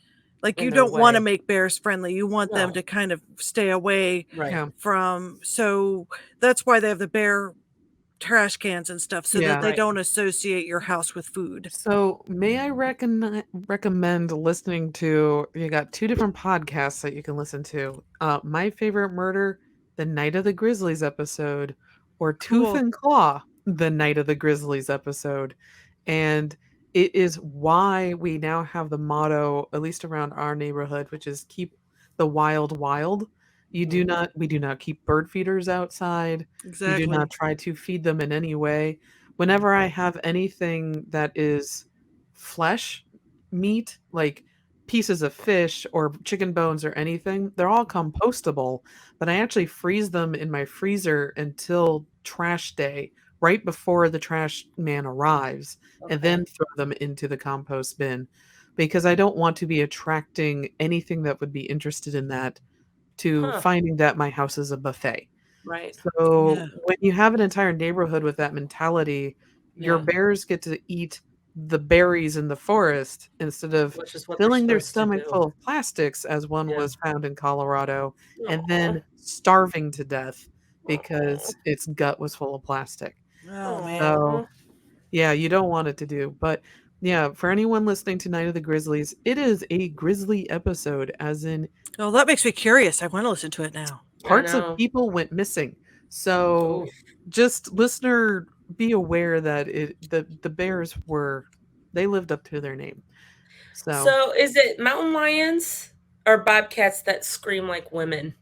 [SPEAKER 2] like,
[SPEAKER 3] In
[SPEAKER 2] you
[SPEAKER 3] their
[SPEAKER 2] don't want to
[SPEAKER 3] way.
[SPEAKER 2] make bears friendly. You want them
[SPEAKER 3] No.
[SPEAKER 2] to kind of stay away
[SPEAKER 3] Right.
[SPEAKER 1] Yeah.
[SPEAKER 2] from, so that's why they have the bear trash cans and stuff, so that
[SPEAKER 1] Yeah.
[SPEAKER 2] they
[SPEAKER 3] Right.
[SPEAKER 2] don't associate your house with food.
[SPEAKER 1] So, may I recommend listening to, you got 2 different podcasts that you can listen to. My Favorite Murder, the Night of the Grizzlies episode, or Tooth
[SPEAKER 2] Cool.
[SPEAKER 1] and Claw, the Night of the Grizzlies episode. And it is why we now have the motto, at least around our neighborhood, which is keep the wild wild.
[SPEAKER 3] Mm.
[SPEAKER 1] We do not keep bird feeders outside. We do
[SPEAKER 2] Exactly.
[SPEAKER 1] not try to feed them in any way. Whenever I have anything that is flesh, meat, like pieces of fish or chicken bones or anything, they're all compostable, but I actually freeze them in my freezer until trash day, right before the trash man arrives, and
[SPEAKER 3] Okay.
[SPEAKER 1] then throw them into the compost bin because I don't want to be attracting anything that would be interested in that to
[SPEAKER 3] Huh.
[SPEAKER 1] finding that my house is a buffet.
[SPEAKER 3] Right.
[SPEAKER 1] So
[SPEAKER 2] Yeah.
[SPEAKER 1] when you have an entire neighborhood with that mentality, your
[SPEAKER 3] Yeah.
[SPEAKER 1] bears get to eat the berries in the forest instead of
[SPEAKER 3] Which is what they're
[SPEAKER 1] filling their
[SPEAKER 3] supposed to
[SPEAKER 1] stomach
[SPEAKER 3] do.
[SPEAKER 1] full of plastics, as one
[SPEAKER 3] Yeah.
[SPEAKER 1] was found in Colorado, and
[SPEAKER 3] Aw.
[SPEAKER 1] then starving to death
[SPEAKER 3] Aw.
[SPEAKER 1] because its gut was full of plastic.
[SPEAKER 2] Oh man.
[SPEAKER 1] So,
[SPEAKER 3] Aw.
[SPEAKER 1] yeah, you don't want it to do. But yeah, for anyone listening to Night of the Grizzlies, it is a grisly episode, as in
[SPEAKER 2] Oh, that makes me curious. I want to listen to it now.
[SPEAKER 3] I
[SPEAKER 1] parts of
[SPEAKER 3] know.
[SPEAKER 1] people went missing. So
[SPEAKER 3] Oof.
[SPEAKER 1] just listener be aware that the bears were they lived up to their name. So
[SPEAKER 3] So is it mountain lions or bobcats that scream like women?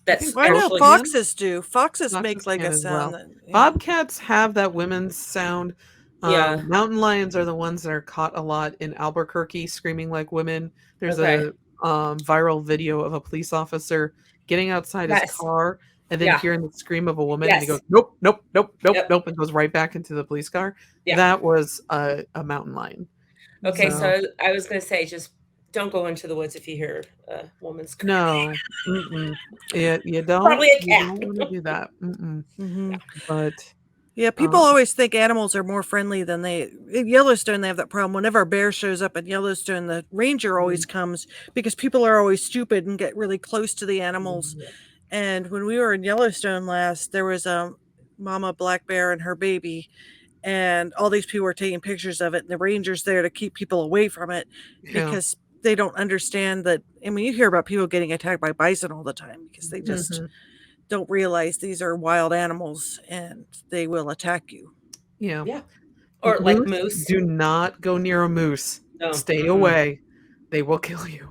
[SPEAKER 1] I think
[SPEAKER 3] That's
[SPEAKER 2] Well, I
[SPEAKER 1] both
[SPEAKER 2] know
[SPEAKER 3] actually
[SPEAKER 1] can.
[SPEAKER 2] foxes do. Foxes make
[SPEAKER 1] Foxes
[SPEAKER 2] like
[SPEAKER 1] can
[SPEAKER 2] a
[SPEAKER 1] as
[SPEAKER 2] sound
[SPEAKER 1] well.
[SPEAKER 2] that, yeah.
[SPEAKER 1] Bobcats have that women's sound.
[SPEAKER 3] yeah.
[SPEAKER 1] Mountain lions are the ones that are caught a lot in Albuquerque screaming like women. There's
[SPEAKER 3] Okay.
[SPEAKER 1] a viral video of a police officer getting outside his
[SPEAKER 3] Yes.
[SPEAKER 1] car and then
[SPEAKER 3] Yeah.
[SPEAKER 1] hearing the scream of a woman and he goes,
[SPEAKER 3] Yes.
[SPEAKER 1] nope, nope, nope, nope,
[SPEAKER 3] Yep.
[SPEAKER 1] nope, and goes right back into the police car.
[SPEAKER 3] Yeah.
[SPEAKER 1] That was a mountain lion.
[SPEAKER 3] Okay.
[SPEAKER 2] Mhm.
[SPEAKER 1] So
[SPEAKER 3] So I was going to say, just don't go into the woods if you hear a woman screaming.
[SPEAKER 1] no, mm-mm.
[SPEAKER 3] Probably a
[SPEAKER 1] You
[SPEAKER 3] cat.
[SPEAKER 1] don't want to do that. Mm-mm.
[SPEAKER 2] Mhm.
[SPEAKER 1] But
[SPEAKER 2] Yeah, people
[SPEAKER 1] um,
[SPEAKER 2] always think animals are more friendly than they. In Yellowstone, they have that problem. Whenever a bear shows up in Yellowstone, the ranger always comes because people are always stupid and get really close to the animals. And when we were in Yellowstone last, there was a mama black bear and her baby, and all these people were taking pictures of it. And the ranger's there to keep people away from it
[SPEAKER 1] yeah,
[SPEAKER 2] because they don't understand that. I mean, you hear about people getting attacked by bison all the time because they just
[SPEAKER 1] Mhm.
[SPEAKER 2] don't realize these are wild animals and they will attack you.
[SPEAKER 1] Yeah.
[SPEAKER 3] Yeah. Or like
[SPEAKER 1] Moose,
[SPEAKER 3] moose.
[SPEAKER 1] do not go near a moose.
[SPEAKER 3] No.
[SPEAKER 1] Stay
[SPEAKER 3] Mm-mm.
[SPEAKER 1] away. They will kill you.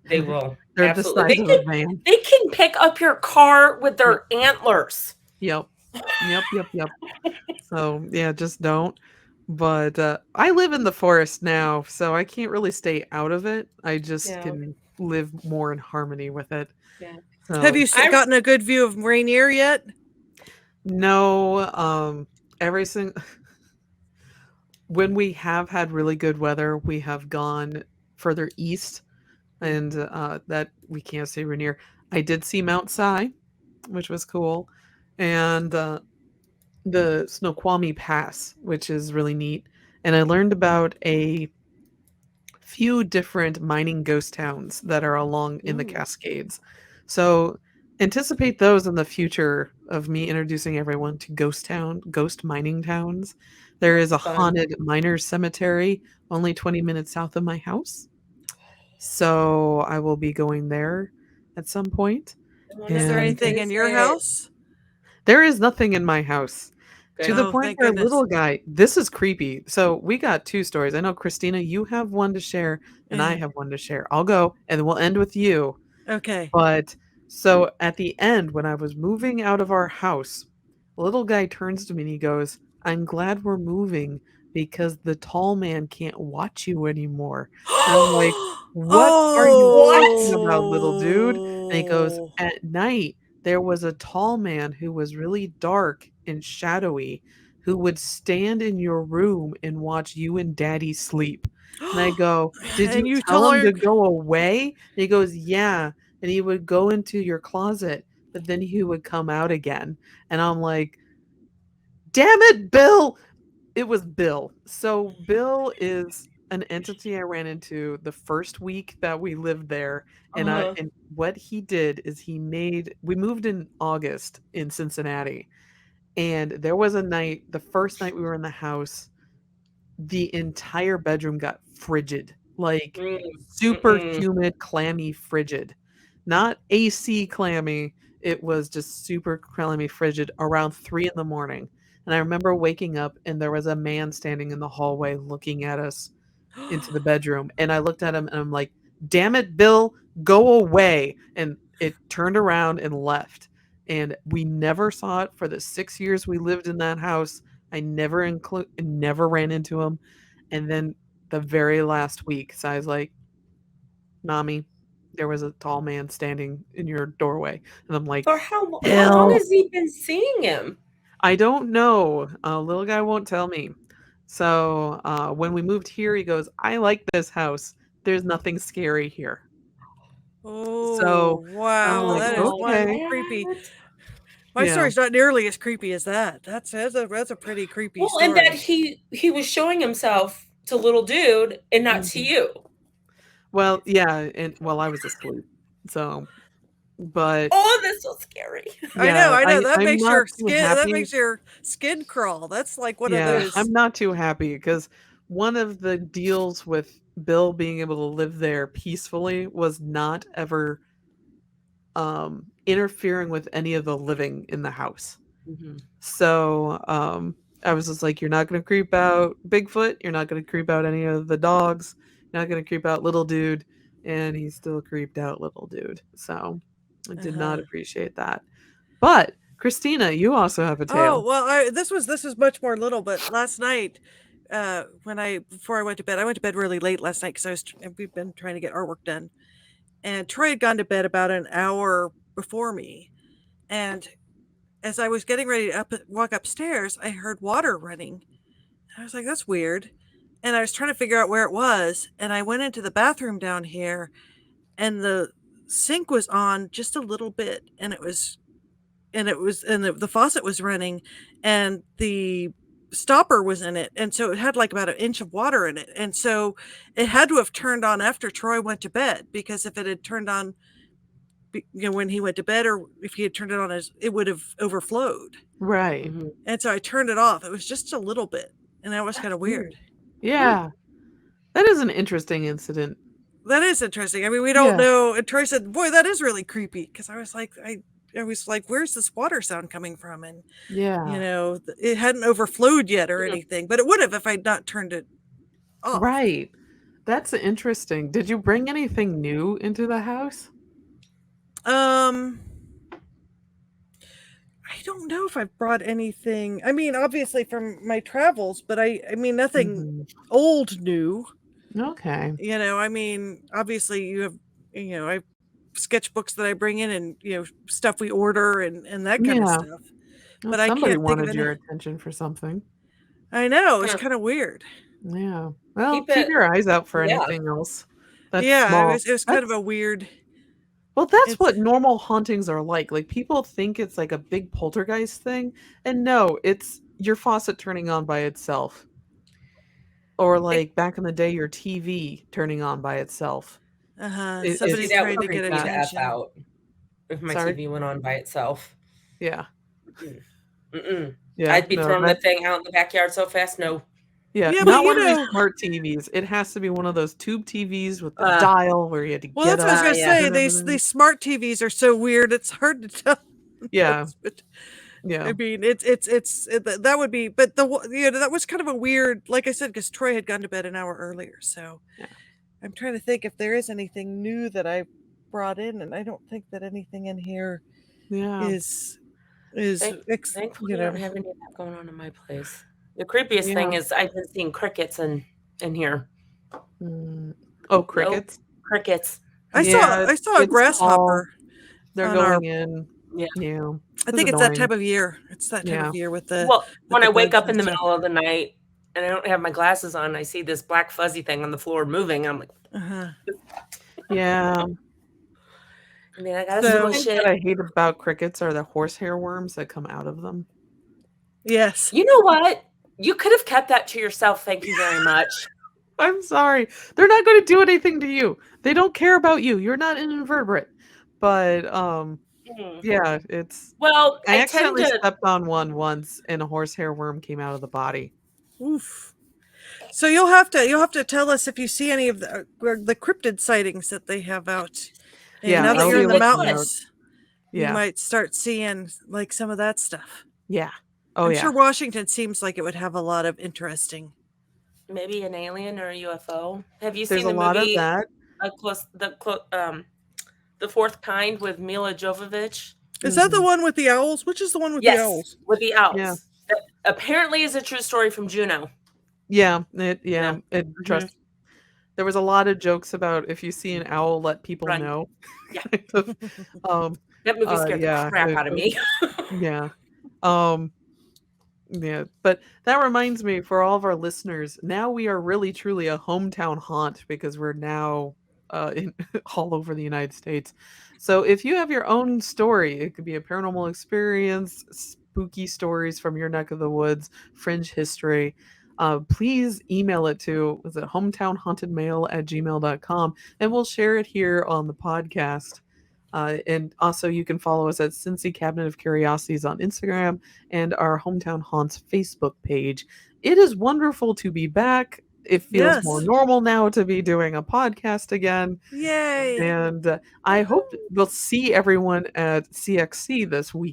[SPEAKER 3] They will.
[SPEAKER 1] They're the
[SPEAKER 3] Absolutely.
[SPEAKER 1] size of a van.
[SPEAKER 3] They can pick up your car with
[SPEAKER 1] Yep.
[SPEAKER 3] their antlers.
[SPEAKER 1] Yep. Yep. Yep. Yep. So, yeah, just don't. But I live in the forest now, so I can't really stay out of it. I just
[SPEAKER 3] Yeah.
[SPEAKER 1] can live more in harmony with it.
[SPEAKER 3] Yeah.
[SPEAKER 2] Have you
[SPEAKER 1] So,
[SPEAKER 3] I
[SPEAKER 2] gotten a good view of Rainier yet?
[SPEAKER 1] no, every single when we have had really good weather, we have gone further east, and that we can't say we're near. I did see Mount Si, which was cool, and the Snoqualmie Pass, which is really neat. And I learned about a few different mining ghost towns that are along in the
[SPEAKER 3] Ooh,
[SPEAKER 1] Cascades. So anticipate those in the future of me introducing everyone to ghost mining towns. There is a
[SPEAKER 3] fun.
[SPEAKER 1] haunted miners cemetery only 20 minutes south of my house. So I will be going there at some point.
[SPEAKER 3] I want to
[SPEAKER 2] Is there
[SPEAKER 3] come
[SPEAKER 1] And
[SPEAKER 2] anything in your
[SPEAKER 3] visit.
[SPEAKER 2] house?
[SPEAKER 1] there is nothing in my house. To
[SPEAKER 3] Good.
[SPEAKER 1] the
[SPEAKER 2] Oh,
[SPEAKER 1] point
[SPEAKER 2] thank
[SPEAKER 1] where
[SPEAKER 2] goodness.
[SPEAKER 1] little guy, this is creepy. So we got two stories. I know Christina, you have one to share, and I
[SPEAKER 2] Eh,
[SPEAKER 1] have one to share. I'll go, and then we'll end with you.
[SPEAKER 2] okay.
[SPEAKER 1] But so at the end, when I was moving out of our house, a little guy turns to me and he goes, "I'm glad we're moving because the tall man can't watch you anymore." And I'm like, "What are you
[SPEAKER 3] What?
[SPEAKER 1] talking about, little dude?" And he goes,
[SPEAKER 2] Oh.
[SPEAKER 1] "At night, there was a tall man who was really dark and shadowy who would stand in your room and watch you and daddy sleep." And I go, "Did you
[SPEAKER 2] And you
[SPEAKER 1] tell
[SPEAKER 2] told
[SPEAKER 1] him
[SPEAKER 2] her.
[SPEAKER 1] to go away?" And he goes, "Yeah." And he would go into your closet, but then he would come out again. And I'm like, "Damn it, Bill!" It was Bill. So Bill is an entity I ran into the first week that we lived there,
[SPEAKER 3] Uh-huh.
[SPEAKER 1] and what he did is we moved in August in Cincinnati, and there was a night, the first night we were in the house, the entire bedroom got frigid, like
[SPEAKER 3] Mm,
[SPEAKER 1] super
[SPEAKER 3] mm-mm.
[SPEAKER 1] humid, clammy, frigid. Not AC clammy, it was just super clammy, frigid around 3 in the morning. And I remember waking up and there was a man standing in the hallway looking at us into the bedroom. And I looked at him and I'm like, "Damn it, Bill, go away." And it turned around and left. And we never saw it for the 6 years we lived in that house. I never ran into him. And then the very last week, so I was like, "Mommy, there was a tall man standing in your doorway." And I'm like,
[SPEAKER 3] For how long
[SPEAKER 1] "Bill."
[SPEAKER 3] has he been seeing him?
[SPEAKER 1] I don't know. Little guy won't tell me. So when we moved here, he goes, "I like this house. There's nothing scary here."
[SPEAKER 2] Oh,
[SPEAKER 1] So I'm
[SPEAKER 2] wow.
[SPEAKER 1] like,
[SPEAKER 2] That is
[SPEAKER 3] Oh,
[SPEAKER 2] one
[SPEAKER 1] "Okay."
[SPEAKER 2] creepy.
[SPEAKER 3] Matt.
[SPEAKER 2] My
[SPEAKER 1] Yeah.
[SPEAKER 2] story's not nearly as creepy as that. That's a pretty creepy
[SPEAKER 3] Well, and that
[SPEAKER 2] story.
[SPEAKER 3] he was showing himself to little dude and not to
[SPEAKER 1] Mhm.
[SPEAKER 3] you.
[SPEAKER 1] Well, yeah, and well, I was asleep. So, but
[SPEAKER 3] Oh, that's so scary.
[SPEAKER 1] yeah,
[SPEAKER 2] I know.
[SPEAKER 1] I'm not too
[SPEAKER 2] That
[SPEAKER 1] happy.
[SPEAKER 2] makes your skin crawl. That's like one of
[SPEAKER 1] Yeah,
[SPEAKER 2] those.
[SPEAKER 1] I'm not too happy because one of the deals with Bill being able to live there peacefully was not ever interfering with any of the living in the house.
[SPEAKER 3] Mhm.
[SPEAKER 1] So, I was just like, "You're not gonna creep out Bigfoot, you're not gonna creep out any of the dogs, you're not gonna creep out little dude," and he still creeped out little dude. So, I did not
[SPEAKER 2] Uh-huh.
[SPEAKER 1] appreciate that. But, Christina, you also have a
[SPEAKER 2] Oh,
[SPEAKER 1] tale.
[SPEAKER 2] well, this was much more little, but last night, when I before I went to bed really late last night because we've been trying to get artwork done, and Troy had gone to bed about an hour before me, and as I was getting ready to walk upstairs, I heard water running. I was like, "That's weird," and I was trying to figure out where it was, and I went into the bathroom down here, and the sink was on just a little bit, and the faucet was running, and the stopper was in it, and so it had like about an inch of water in it, and so it had to have turned on after Troy went to bed, because if it had turned on, when he went to bed, or if he had turned it on, as it would have overflowed.
[SPEAKER 1] Right.
[SPEAKER 3] Mhm.
[SPEAKER 2] And so I turned it off. It was just a little bit, and that was kind
[SPEAKER 3] That's
[SPEAKER 2] of
[SPEAKER 3] weird.
[SPEAKER 2] weird.
[SPEAKER 3] Huh.
[SPEAKER 1] Yeah. That is an interesting incident.
[SPEAKER 2] That is interesting. I mean, we don't
[SPEAKER 1] Yeah.
[SPEAKER 2] know. And Troy said, "Boy, that is really creepy." Because I was like, "Where's this water sound coming from?" And
[SPEAKER 1] Yeah.
[SPEAKER 2] it hadn't overflowed yet or
[SPEAKER 3] Mhm.
[SPEAKER 2] anything, but it would have if I'd not turned it off.
[SPEAKER 1] Right. That's interesting. Did you bring anything new into the house?
[SPEAKER 2] Um, I don't know if I've brought anything. I mean, obviously from my travels, but I mean nothing
[SPEAKER 1] Mhm.
[SPEAKER 2] old new.
[SPEAKER 1] Okay.
[SPEAKER 2] I mean, obviously you have, I have sketchbooks that I bring in and, stuff we order and that kind of
[SPEAKER 1] Yeah.
[SPEAKER 2] stuff.
[SPEAKER 1] Well,
[SPEAKER 2] But I
[SPEAKER 1] somebody
[SPEAKER 2] can't think of
[SPEAKER 1] wanted your
[SPEAKER 2] any.
[SPEAKER 1] attention for something.
[SPEAKER 2] I know, it's
[SPEAKER 3] Huh.
[SPEAKER 2] kind of weird.
[SPEAKER 1] Yeah. Well,
[SPEAKER 3] Keep
[SPEAKER 1] keep
[SPEAKER 3] it.
[SPEAKER 1] your eyes out for
[SPEAKER 3] Yeah.
[SPEAKER 1] anything else that's
[SPEAKER 2] Yeah, it
[SPEAKER 1] small.
[SPEAKER 2] was it was kind of
[SPEAKER 1] That's
[SPEAKER 2] a weird.
[SPEAKER 1] well, that's
[SPEAKER 2] It's
[SPEAKER 1] what normal hauntings are like. Like people think it's like a big poltergeist thing, and no, it's your faucet turning on by itself. Or
[SPEAKER 3] It,
[SPEAKER 1] like back in the day your TV turning on by itself.
[SPEAKER 3] see,
[SPEAKER 2] somebody
[SPEAKER 1] It's
[SPEAKER 3] that
[SPEAKER 1] stuff
[SPEAKER 2] trying
[SPEAKER 3] would
[SPEAKER 2] to get
[SPEAKER 1] like
[SPEAKER 3] freak me
[SPEAKER 1] that.
[SPEAKER 3] the f
[SPEAKER 2] attention.
[SPEAKER 3] out if my
[SPEAKER 1] Sorry?
[SPEAKER 3] TV went on by itself.
[SPEAKER 1] Yeah.
[SPEAKER 3] Mm-mm. Mm-mm.
[SPEAKER 1] Yeah,
[SPEAKER 3] I'd be
[SPEAKER 1] no,
[SPEAKER 3] throwing the
[SPEAKER 1] that
[SPEAKER 3] thing out in the backyard so fast. No.
[SPEAKER 1] yeah,
[SPEAKER 2] Yeah, but
[SPEAKER 1] not one of these smart TVs. It has to be one of those tube TVs with the
[SPEAKER 3] Uh,
[SPEAKER 1] dial where you had to
[SPEAKER 2] well,
[SPEAKER 1] get
[SPEAKER 2] that's what I was
[SPEAKER 1] up
[SPEAKER 2] gonna
[SPEAKER 1] and
[SPEAKER 3] yeah.
[SPEAKER 2] say.
[SPEAKER 1] turn
[SPEAKER 2] These
[SPEAKER 1] everything.
[SPEAKER 2] smart TVs are so weird. It's hard to tell.
[SPEAKER 1] Yeah,
[SPEAKER 2] But I
[SPEAKER 1] yeah,
[SPEAKER 2] mean, that would be, but that was kind of a weird, like I said, because Troy had gone to bed an hour earlier. So
[SPEAKER 1] yeah,
[SPEAKER 2] I'm trying to think if there is anything new that I brought in, and I don't think that anything in here
[SPEAKER 1] yeah,
[SPEAKER 2] is is
[SPEAKER 3] Thank,
[SPEAKER 2] ex,
[SPEAKER 3] thankfully,
[SPEAKER 2] you
[SPEAKER 3] I don't
[SPEAKER 2] know.
[SPEAKER 3] have any of that going on in my place. The creepiest
[SPEAKER 1] yeah.
[SPEAKER 3] thing is I've been seeing crickets in here.
[SPEAKER 1] Mm. Oh,
[SPEAKER 3] Nope,
[SPEAKER 1] crickets?
[SPEAKER 3] crickets.
[SPEAKER 1] Yeah,
[SPEAKER 2] I saw a
[SPEAKER 1] it's fall.
[SPEAKER 2] grasshopper
[SPEAKER 1] They're
[SPEAKER 2] on our.
[SPEAKER 1] going in.
[SPEAKER 3] Yeah.
[SPEAKER 1] Yeah,
[SPEAKER 2] I
[SPEAKER 1] it's
[SPEAKER 2] think it's that
[SPEAKER 1] annoying.
[SPEAKER 2] time of year. It's that time
[SPEAKER 1] Yeah.
[SPEAKER 2] of year with
[SPEAKER 3] Well, when
[SPEAKER 2] the
[SPEAKER 3] I wake
[SPEAKER 2] bugs
[SPEAKER 3] up
[SPEAKER 2] and
[SPEAKER 3] in the
[SPEAKER 2] stuff.
[SPEAKER 3] middle of the night and I don't have my glasses on, I see this black fuzzy thing on the floor moving. I'm like,
[SPEAKER 2] Uh-huh.
[SPEAKER 1] Yeah.
[SPEAKER 3] and then I gotta
[SPEAKER 1] The
[SPEAKER 2] So
[SPEAKER 3] smush
[SPEAKER 1] thing that
[SPEAKER 3] it.
[SPEAKER 1] I hate about crickets are the horsehair worms that come out of them.
[SPEAKER 2] yes,
[SPEAKER 3] You know what? You could have kept that to yourself. Thank you very much.
[SPEAKER 1] I'm sorry. They're not gonna do anything to you. They don't care about you. You're not an invertebrate. But,
[SPEAKER 3] Mm.
[SPEAKER 1] yeah, it's
[SPEAKER 3] Well,
[SPEAKER 1] I
[SPEAKER 3] I tend
[SPEAKER 1] accidentally
[SPEAKER 3] to.
[SPEAKER 1] stepped on one once and a horsehair worm came out of the body.
[SPEAKER 2] oof. So you'll have to tell us if you see any of the cryptid sightings that they have out. And
[SPEAKER 1] Yeah,
[SPEAKER 2] now that
[SPEAKER 1] I'll
[SPEAKER 2] you're
[SPEAKER 1] be
[SPEAKER 2] in the
[SPEAKER 1] looking out.
[SPEAKER 2] mountains, you
[SPEAKER 1] Yeah.
[SPEAKER 2] might start seeing like some of that stuff.
[SPEAKER 1] Yeah. Oh,
[SPEAKER 2] I'm sure
[SPEAKER 1] yeah.
[SPEAKER 2] Washington seems like it would have a lot of interesting.
[SPEAKER 3] Maybe an alien or a UFO. Have you
[SPEAKER 1] There's
[SPEAKER 3] seen
[SPEAKER 1] a
[SPEAKER 3] the
[SPEAKER 1] lot of
[SPEAKER 3] movie
[SPEAKER 1] that.
[SPEAKER 3] The Fourth Kind with Mila Jovovich?
[SPEAKER 2] Is that the
[SPEAKER 1] Mhm.
[SPEAKER 2] one with the owls? Which is the one with the
[SPEAKER 3] Yes,
[SPEAKER 2] owls?
[SPEAKER 3] with the
[SPEAKER 1] Yeah.
[SPEAKER 3] owls. That apparently is a true story from Juneau.
[SPEAKER 1] Yeah,
[SPEAKER 3] Yeah. Mhm.
[SPEAKER 1] trust there was a lot of jokes about if you see an owl, let people
[SPEAKER 3] Run.
[SPEAKER 1] know.
[SPEAKER 3] Yeah.
[SPEAKER 1] Kind of, um,
[SPEAKER 3] That movie scared the
[SPEAKER 1] yeah,
[SPEAKER 3] crap out of me.
[SPEAKER 1] yeah. Um, yeah, but that reminds me for all of our listeners, now we are really truly a hometown haunt because we're now in all over the United States. So if you have your own story, it could be a paranormal experience, spooky stories from your neck of the woods, fringe history. Please email it to was it hometownhauntedmail@gmail.com and we'll share it here on the podcast. And also, you can follow us at Cincy Cabinet of Curiosities on Instagram and our Hometown Haunts Facebook page. It is wonderful to be back. It feels more
[SPEAKER 2] Yes.
[SPEAKER 1] normal now to be doing a podcast again.
[SPEAKER 2] Yay.
[SPEAKER 1] And I hope we'll see everyone at CXC this week.